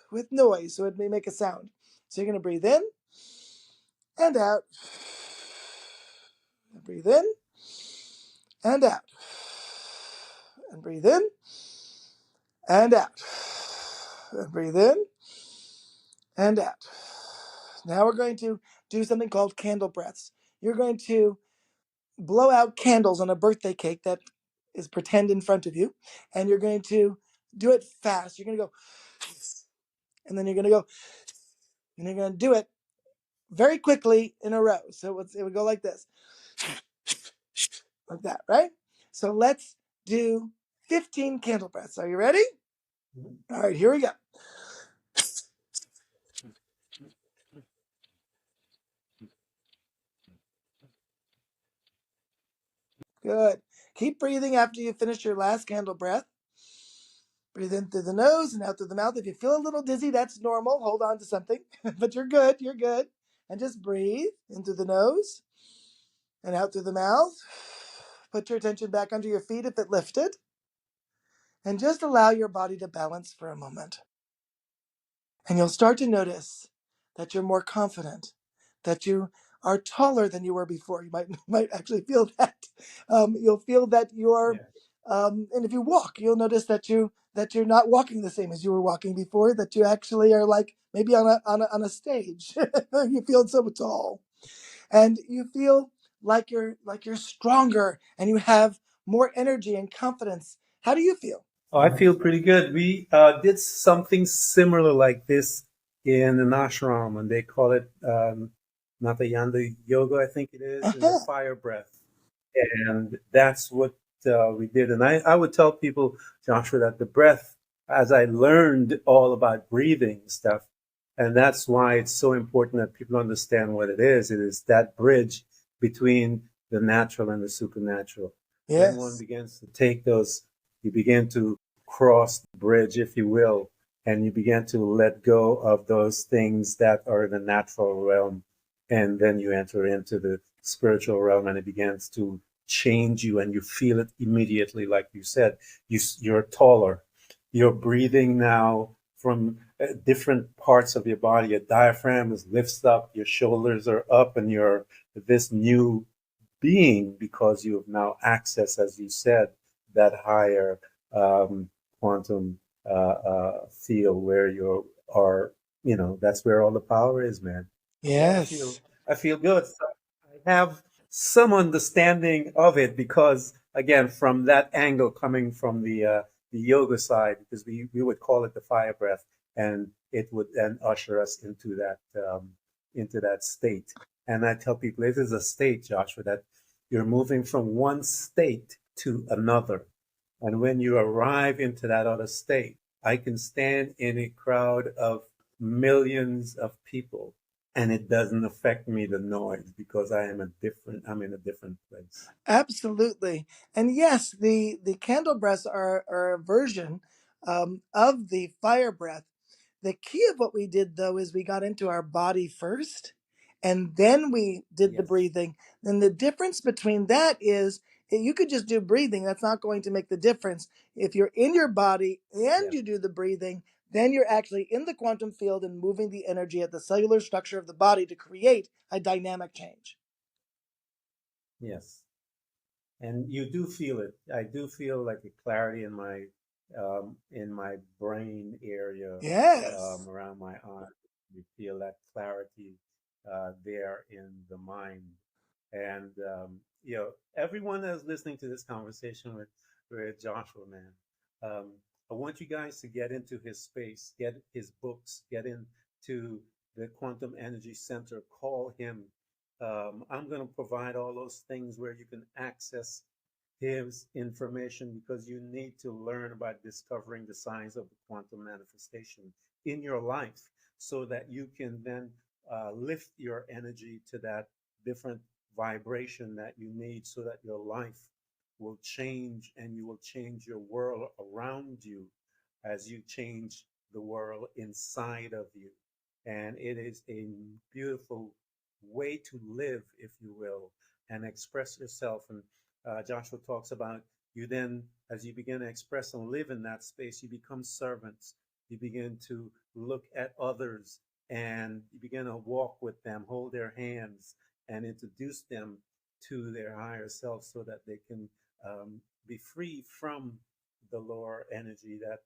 with noise so it may make a sound. So you're going to breathe in and out. Breathe in and out. And breathe in and out. And breathe in and out. Now we're going to do something called candle breaths. You're going to blow out candles on a birthday cake that is pretend in front of you, and you're going to do it fast. You're going to go, and then you're going to go, and you're going to do it very quickly in a row. So it would go like this, like that, right? So let's do 15 candle breaths. Are you ready? All right, here we go. Good. Keep breathing after you finish your last candle breath. Breathe in through the nose and out through the mouth. If you feel a little dizzy, that's normal. Hold on to something, but you're good. You're good. And just breathe in through the nose and out through the mouth. Put your attention back under your feet if it lifted, and just allow your body to balance for a moment. And you'll start to notice that you're more confident, that you are taller than you were before. You might actually feel that. You'll feel that you're, Yeah. and if you walk, you'll notice that you're not walking the same as you were walking before. That you actually are like maybe on a stage. You feel so tall, and you feel like you're stronger, and you have more energy and confidence. How do you feel? Oh, I feel pretty good. We did something similar like this in an ashram, and they call it Natayanda Yoga, I think it is, and the Uh-huh. fire breath. And that's what we did. And I would tell people, Joshua, that the breath, as I learned all about breathing stuff, and that's why it's so important that people understand what it is. It is that bridge between the natural and the supernatural. When one Yes. begins to take those, you begin to cross the bridge, if you will, and you begin to let go of those things that are in the natural realm. And then you enter into the spiritual realm and it begins to change you and you feel it immediately. Like you said, you're taller. You're breathing now from different parts of your body. Your diaphragm is lifts up, your shoulders are up, and you're this new being because you have now access, as you said, that higher quantum field where you are. That's where all the power is, man. So Yes. I feel good. So I have some understanding of it because, again, from that angle, coming from the yoga side, because we would call it the fire breath, and it would then usher us into that state. And I tell people this is a state, Joshua, that you're moving from one state to another. And when you arrive into that other state, I can stand in a crowd of millions of people and it doesn't affect me the noise because I'm in a different place. Absolutely. And yes, the candle breaths are a version of the fire breath. The key of what we did though is we got into our body first and then we did the Yes. breathing. Then the difference between that is you could just do breathing. That's not going to make the difference. If you're in your body and Yeah. you do the breathing, then you're actually in the quantum field and moving the energy at the cellular structure of the body to create a dynamic change. Yes. And you do feel it. I do feel like a clarity in my in my brain area, Yes. around my eye. You feel that clarity there in the mind. And, everyone that's listening to this conversation with Joshua, man, um, I want you guys to get into his space, get his books, get into the Quantum Energy Center, call him. I'm going to provide all those things where you can access his information, because you need to learn about discovering the signs of the quantum manifestation in your life, so that you can then lift your energy to that different vibration that you need, so that your life will change, and you will change your world around you as you change the world inside of you. And it is a beautiful way to live, if you will, and express yourself. And Joshua talks about, you then, as you begin to express and live in that space, you become servants. You begin to look at others, and you begin to walk with them, hold their hands, and introduce them to their higher self, so that they can be free from the lower energy that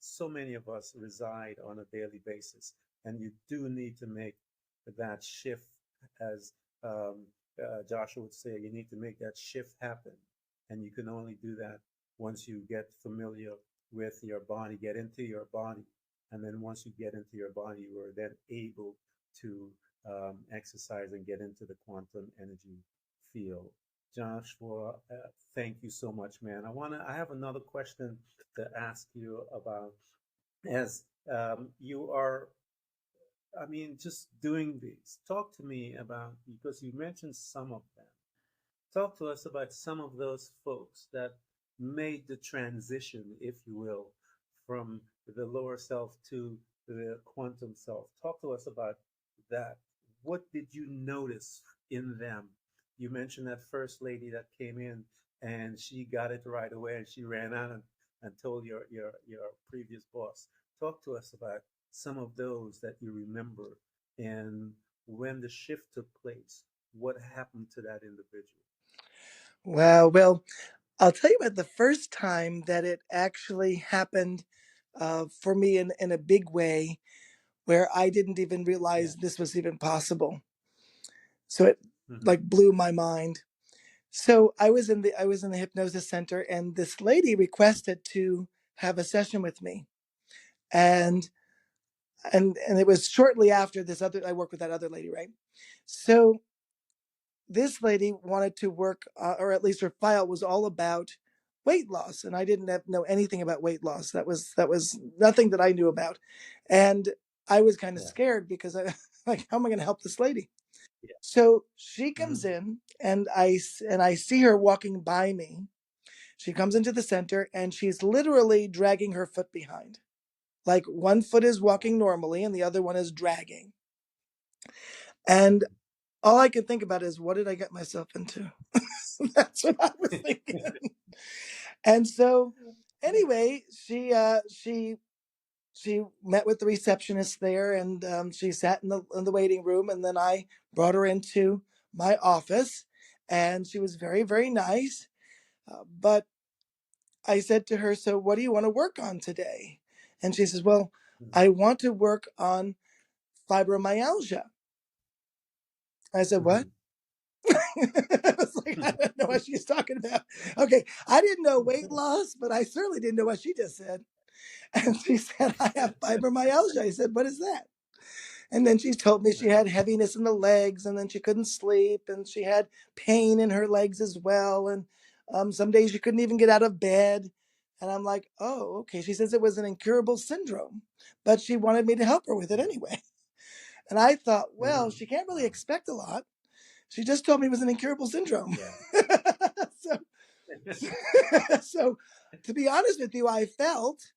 so many of us reside on a daily basis. And you do need to make that shift, as Joshua would say, you need to make that shift happen. And you can only do that once you get familiar with your body, get into your body. And then once you get into your body, you are then able to exercise and get into the quantum energy field. Joshua, thank you so much, man. I have another question to ask you about, as you are, I mean, just doing these. Talk to me about, because you mentioned some of them. Talk to us about some of those folks that made the transition, if you will, from the lower self to the quantum self. Talk to us about that. What did you notice in them? You mentioned that first lady that came in, and she got it right away, and she ran out and told your previous boss. Talk to us about some of those that you remember, and when the shift took place, what happened to that individual? Wow. Well, I'll tell you about the first time that it actually happened for me in a big way, where I didn't even Yeah. realize this was even possible. So it Hmm. like blew my mind. So I was in the hypnosis center, and this lady requested to have a session with me. And and it was shortly after this other I worked with that other lady, right? So this lady wanted to work, or at least her file was all about weight loss, and I didn't know anything about weight loss. That was nothing that I knew about, and I was kind of Yeah. scared because I like, how am I going to help this lady? Yeah. So she comes Hmm. in, and I see her walking by me. She comes into the center, and she's literally dragging her foot behind. Like, one foot is Wow. walking normally and the other one is dragging. And Hmm. all I could think about is, what did I get myself into? That's what I was thinking. And so anyway, she met with the receptionist there, and she sat in the waiting room, and then I brought her into my office, and she was very, very nice. But I said to her, "So what do you want to work on today?" And she says, "Well, I want to work on fibromyalgia." I said, "What?" Hmm. I was like, I don't know what she's talking about. Okay, I didn't know weight loss, but I certainly didn't know what she just said. And she said, "I have fibromyalgia." I said, "What is that?" And then she told me she Right. had heaviness in the legs, and then she couldn't sleep, and she had pain in her legs as well. And some days she couldn't even get out of bed. And I'm like, "Oh, okay." She says it was an incurable syndrome, but she wanted me to help her with it anyway. And I thought, well, Hmm. she can't really Wow. expect a lot. She just told me it was an incurable syndrome. Yeah. so, so, to be honest with you, I felt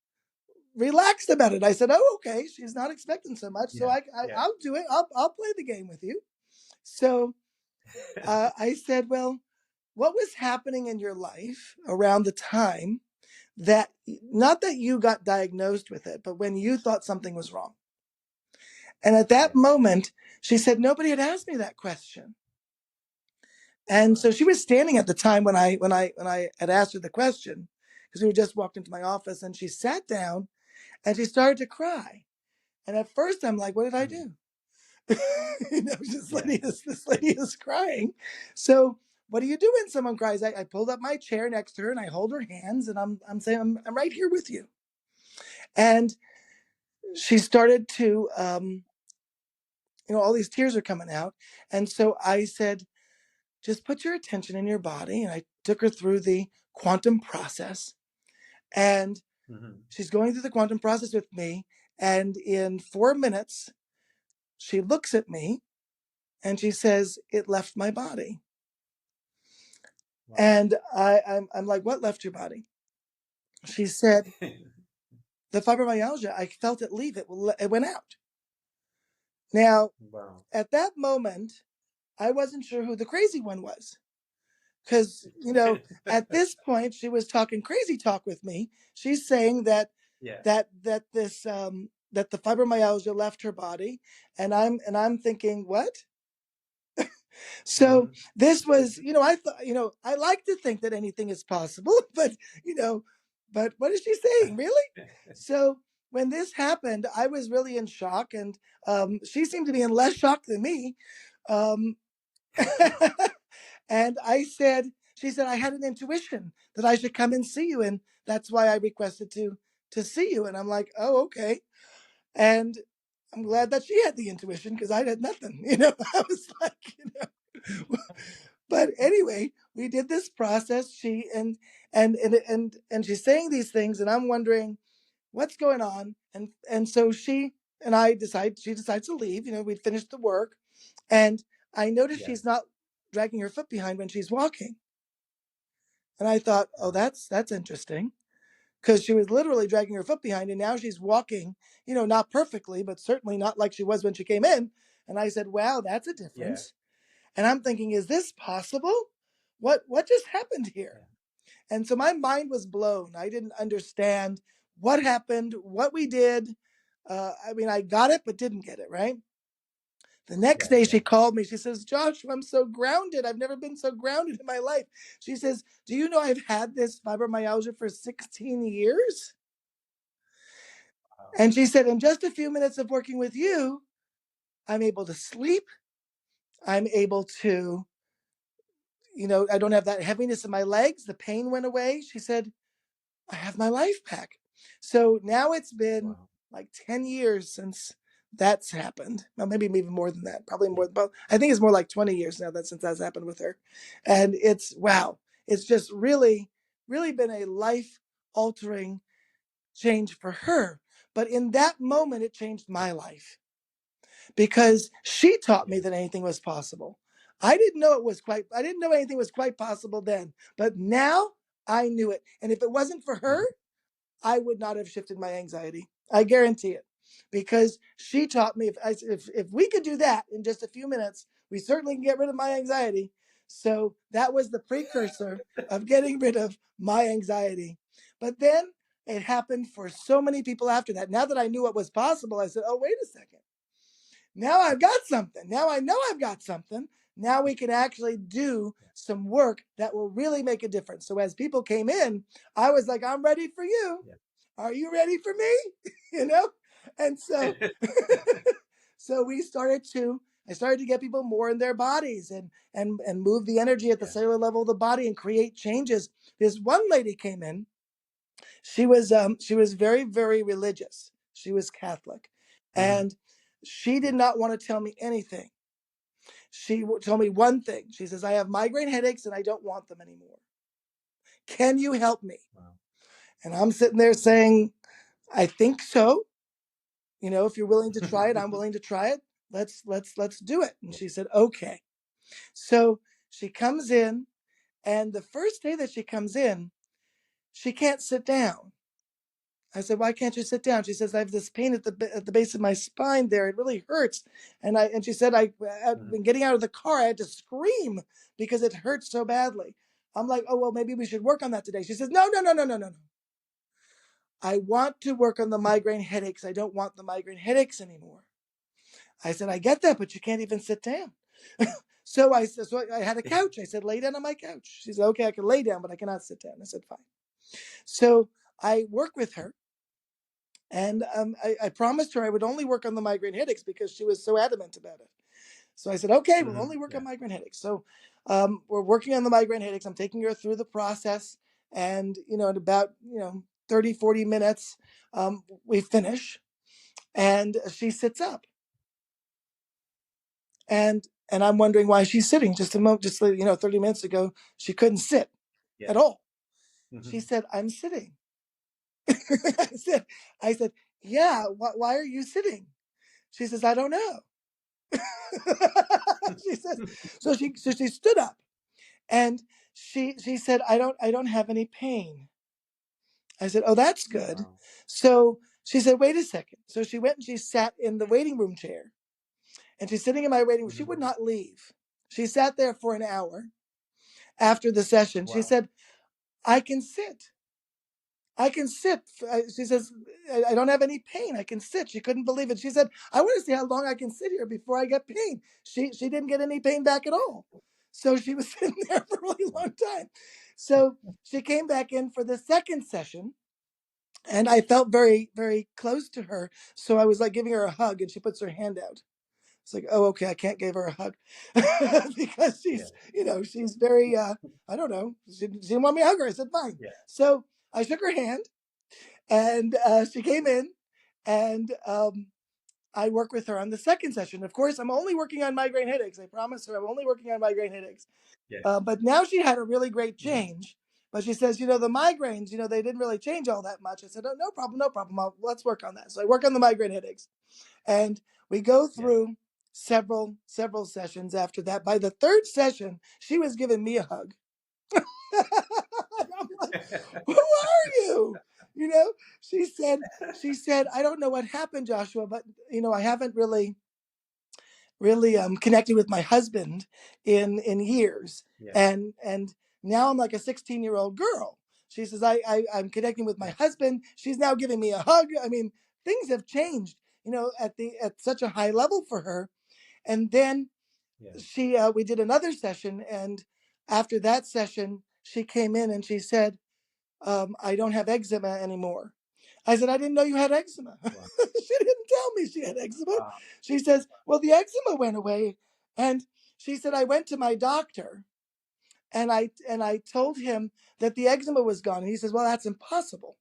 relaxed about it. I said, "Oh, okay, she's not expecting so much, so Yeah. Yeah. I'll do it. I'll play the game with you." So I said, "Well, what was happening in your life around the time that, not that you got diagnosed with it, but when you thought something was wrong?" And at that Yeah. moment, she said, "Nobody had asked me that question." And so Right. she was standing at the time when I had asked her the question, because we just walked into my office, and she sat down and she started to cry. And at first I'm like, what did I Mm. do? Just Yeah. this lady is crying. So what do you do when someone cries? I pulled up my chair next to her and I hold her hands, and I'm saying, I'm right here with you. And she started to, all these tears are coming out. And so I said, just put your attention in your body. And I took her through the quantum process. And Mm-hmm. she's going through the quantum process with me. And in 4 minutes, she looks at me and she says, it left my body. Wow. And I'm like, what left your body? She said, the fibromyalgia, I felt it leave. It went out. Now, Wow. at that moment, I wasn't sure who the crazy one was. Because, at this point, she was talking crazy talk with me. She's saying that Yeah. that the fibromyalgia left her body. And I'm thinking, what? So Mm-hmm. this was, I thought, I like to think that anything is possible, but you know, but what is she saying, really? So when this happened, I was really in shock, and she seemed to be in less shock than me. Um, and she said, I had an intuition that I should come and see you, and that's why I requested to see you. And I'm like, oh, okay. And I'm glad that she had the intuition, because I had nothing. I was like, but anyway, we did this process. She and she's saying these things, and I'm wondering what's going on. And so she decides to leave. We'd finished the work, and I noticed Yeah. she's not dragging her foot behind when she's walking. And I thought, oh, Wow. that's interesting, because she was literally dragging her foot behind, and now she's walking, not perfectly, but certainly not like she was when she came in. And I said, wow, that's a Yeah. difference. And I'm thinking, is this possible? What just happened here? Yeah. And so my mind was blown. I didn't understand what happened, what we did. I mean, I got it, but didn't get it, right? The next Yeah. day Yeah. she called me. She says, Joshua, I'm so grounded. I've never been so grounded in my life. She says, do you know I've had this fibromyalgia for 16 years? Wow. And she said, in just a few minutes of working with you, I'm able to sleep. I'm able to, I don't have that heaviness in my legs. The pain went away. She said, I have my life back. So now it's been Wow. like 10 years since that's happened. Well, maybe even more than that, probably Yeah. more, but I think it's more like 20 years now that since that's happened with her. And it's, wow, it's just really, really been a life altering change for her. But in that moment, it changed my life, because she taught me Yeah. that anything was possible. I didn't know anything was quite possible then, but now I knew it. And if it wasn't for her, Mm-hmm. I would not have shifted my anxiety. I guarantee it, because she taught me, if we could do that in just a few minutes, we certainly can get rid of my anxiety. So that was the precursor of getting rid of my anxiety. But then it happened for so many people after that. Now that I knew what was possible, I said, oh, wait a second. Now I've got something. Now I know I've got something. Now we can actually do some work that will really make a difference. So as people came in, I was like, I'm ready for you. Yeah. Are you ready for me? you know? And so so I started to get people more in their bodies, and move the energy at the Yeah. cellular level of the body and create changes. This one lady came in. She was very, very religious. She was Catholic, Mm-hmm. and she did Yeah. not want to tell me anything. She told me one thing. She says, I have migraine headaches and I don't want them anymore. Can you help me? Wow. And I'm sitting there Yeah. saying, I think so. If you're willing to try it, I'm willing to try it. Let's do it. And Yeah. she said, okay. So she comes in, and the first day that she comes in, she can't sit down. I said, why can't you sit down? She says, I have this pain at the base of my spine there. It really hurts. And she said, I've Mm-hmm. been getting out of the car. I had to scream because it hurts so badly. I'm like, oh, well, maybe we should work on that today. She says, no, no, no, no, no, no, no. I want to work on the migraine headaches. I don't want the migraine headaches anymore. I said, I get that, but you can't even sit down. So I had a couch. I said, lay down on my couch. She said, okay, I can lay down, but I cannot sit down. I said, fine. So I work with her, and I promised her I would only work on the migraine headaches because she was so adamant about it. So I said, okay, we'll only work Yeah. on migraine headaches. So we're working on the migraine headaches. I'm taking her through the process. And, in about, 30, 40 minutes, we finish. And she sits up. And I'm wondering why she's sitting. Just a moment, 30 minutes ago, she couldn't sit Yeah. at all. She Hmm. said, I'm sitting. I said, yeah, why are you sitting? She says, I don't know. She says, so she stood up, and she said, I don't have any pain. I said, oh, that's good. Wow. So she said, wait a second. So she went and she sat in the waiting room chair, and she's sitting in my waiting room. She would Hmm. not leave. She sat there for an hour after the session. She Wow. said, I can sit. I can sit. She says, I don't have any pain. I can sit. She couldn't believe it. She said, I want to see how long I can sit here before I get pain. She didn't get any pain back at all. So she was sitting there for a really long time. So she came back in for the second session, and I felt very, very close to her. So I was like giving her a hug, and she puts her hand out. It's like, oh, okay, I can't give her a hug because Yeah. she's very, I don't know. She didn't want me to hug her. I said, fine. Yeah. So I shook her hand, and she came in, and I work with her on the second session. Of course, I'm only working on migraine headaches. I promise her I'm only working on migraine headaches. Yeah. But now she had a really great Hmm. change. But she says, the migraines, they didn't really change all that much. I said, oh, no problem, no problem. Let's work on that. So I work on the migraine headaches, and we go Yeah. through several sessions after that. By the third session, she was giving me a hug. I'm like, who are you? You know, she said, I don't know what happened, Joshua, but I haven't really connected with my husband in years, Yeah. and now I'm like a 16-year-old girl. She says, I'm connecting with my Yeah. husband. She's now giving me a hug. I mean, things have changed, at such a high level for her. And then Yeah. she we did another session, and after that session, she came in and she said, I don't have eczema anymore. I said, I didn't know you had eczema. Wow. She didn't tell me she had eczema. Wow. She says, well, the eczema went away. And she said, I went to my doctor, and I told him that the eczema was gone. And he says, well, that's impossible.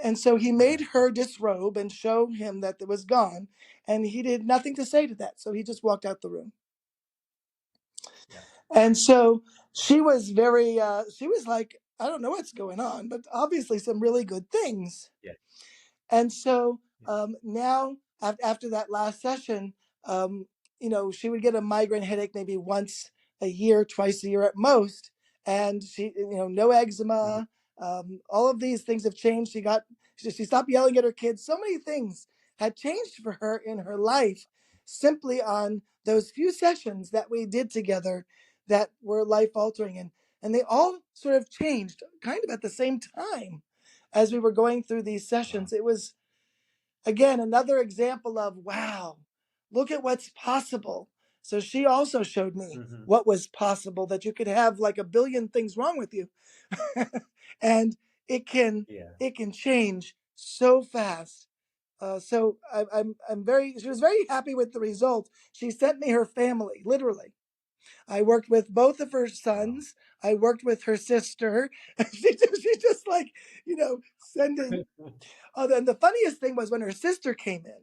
And so he made Yeah. her disrobe and show him that it was gone. And he did nothing to say to that. So he just walked out the room. Yeah. And so she was like, I don't know what's going on, but obviously some really good things. Yeah. And so Yeah. now, after that last session, she would get a migraine headache maybe once a year, twice a year at most. And she, no Mhm. eczema. All of these things have changed. She stopped yelling at her kids. So many things had changed for her in her life simply on those few sessions that we did together that were life altering. And they all sort of changed kind of at the same time as we were going through these Wow. sessions. It was, again, another example of, wow, look at what's possible. So she also showed me Hmm. what was possible, that you could have like a billion things wrong with you. And it can Yeah. it can change so fast. So I'm very she was very happy with the result. She sent me her family, literally. I worked with both of her Wow. sons. I worked with her sister. She just like, sending. Oh, and the funniest thing was when her sister came in.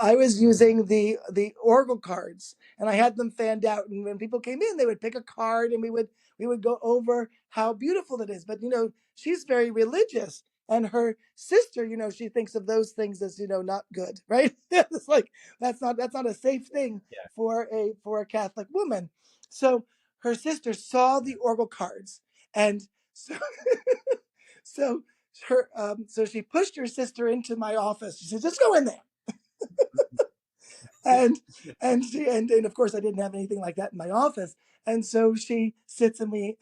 I was Hmm. using the oracle cards, and I had them fanned out. And when people came in, they would pick a card, and we would go over how beautiful it is. But she's very religious, and her sister, she thinks of those things as not good, right? It's like that's not a safe thing Yeah. for a Catholic woman. So her sister saw Yeah. the oracle cards, and so so so she pushed her sister into my office. She said, "Just go in there." And and of course I didn't have anything like that in my office. And so she sits, and we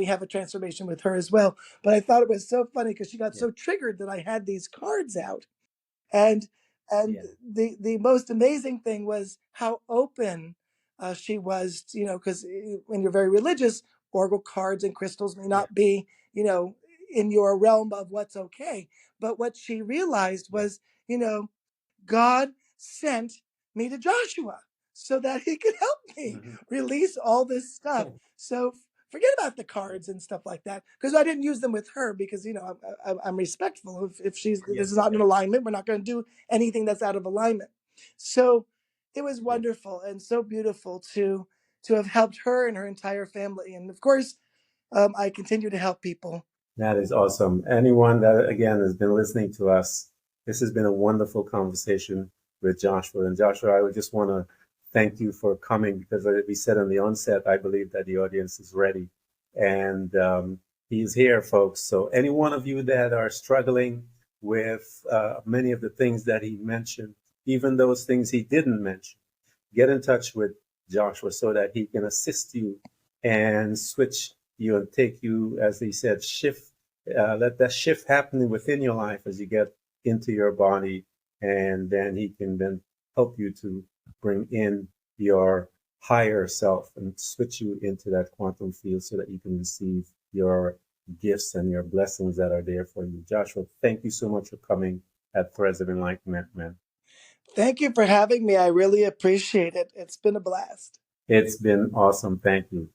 have a transformation with her as well. But I thought it was so funny because she got Yeah. so triggered that I had these cards out. And and Yeah. the most amazing thing was how open she was, because when you're very religious, oracle cards and crystals may Yeah. not be, you know in your realm of what's okay. But what she realized was, you know, God sent me to Joshua so that he could help me Mhm. release all this stuff. So forget about the cards and stuff like that, because I didn't use them with her, because I'm respectful. If she's, this is Yes, not in alignment, we're not going to do anything that's out of alignment. So it was yes. wonderful and so beautiful to have helped her and her entire family. And of course, I continue to help people. That is awesome. Anyone that, again, has been listening to us, this has been a wonderful conversation with Joshua. And Joshua, I would just want to thank you for coming because, like we said on the onset, I believe that the audience is ready. And he's here, folks. So, any one of you that are struggling with many of the things that he mentioned, even those things he didn't mention, get in touch with Joshua so that he can assist you and switch you and take you, as he said, shift, let that shift happen within your life as you get into your body. And then he can then help you to bring in your higher self and switch you into that quantum field so that you can receive your gifts and your blessings that are there for you. Joshua, thank you so much for coming at Threads of Enlightenment, man. Thank you for having me. I really appreciate it. It's been a blast. It's been awesome. Thank you.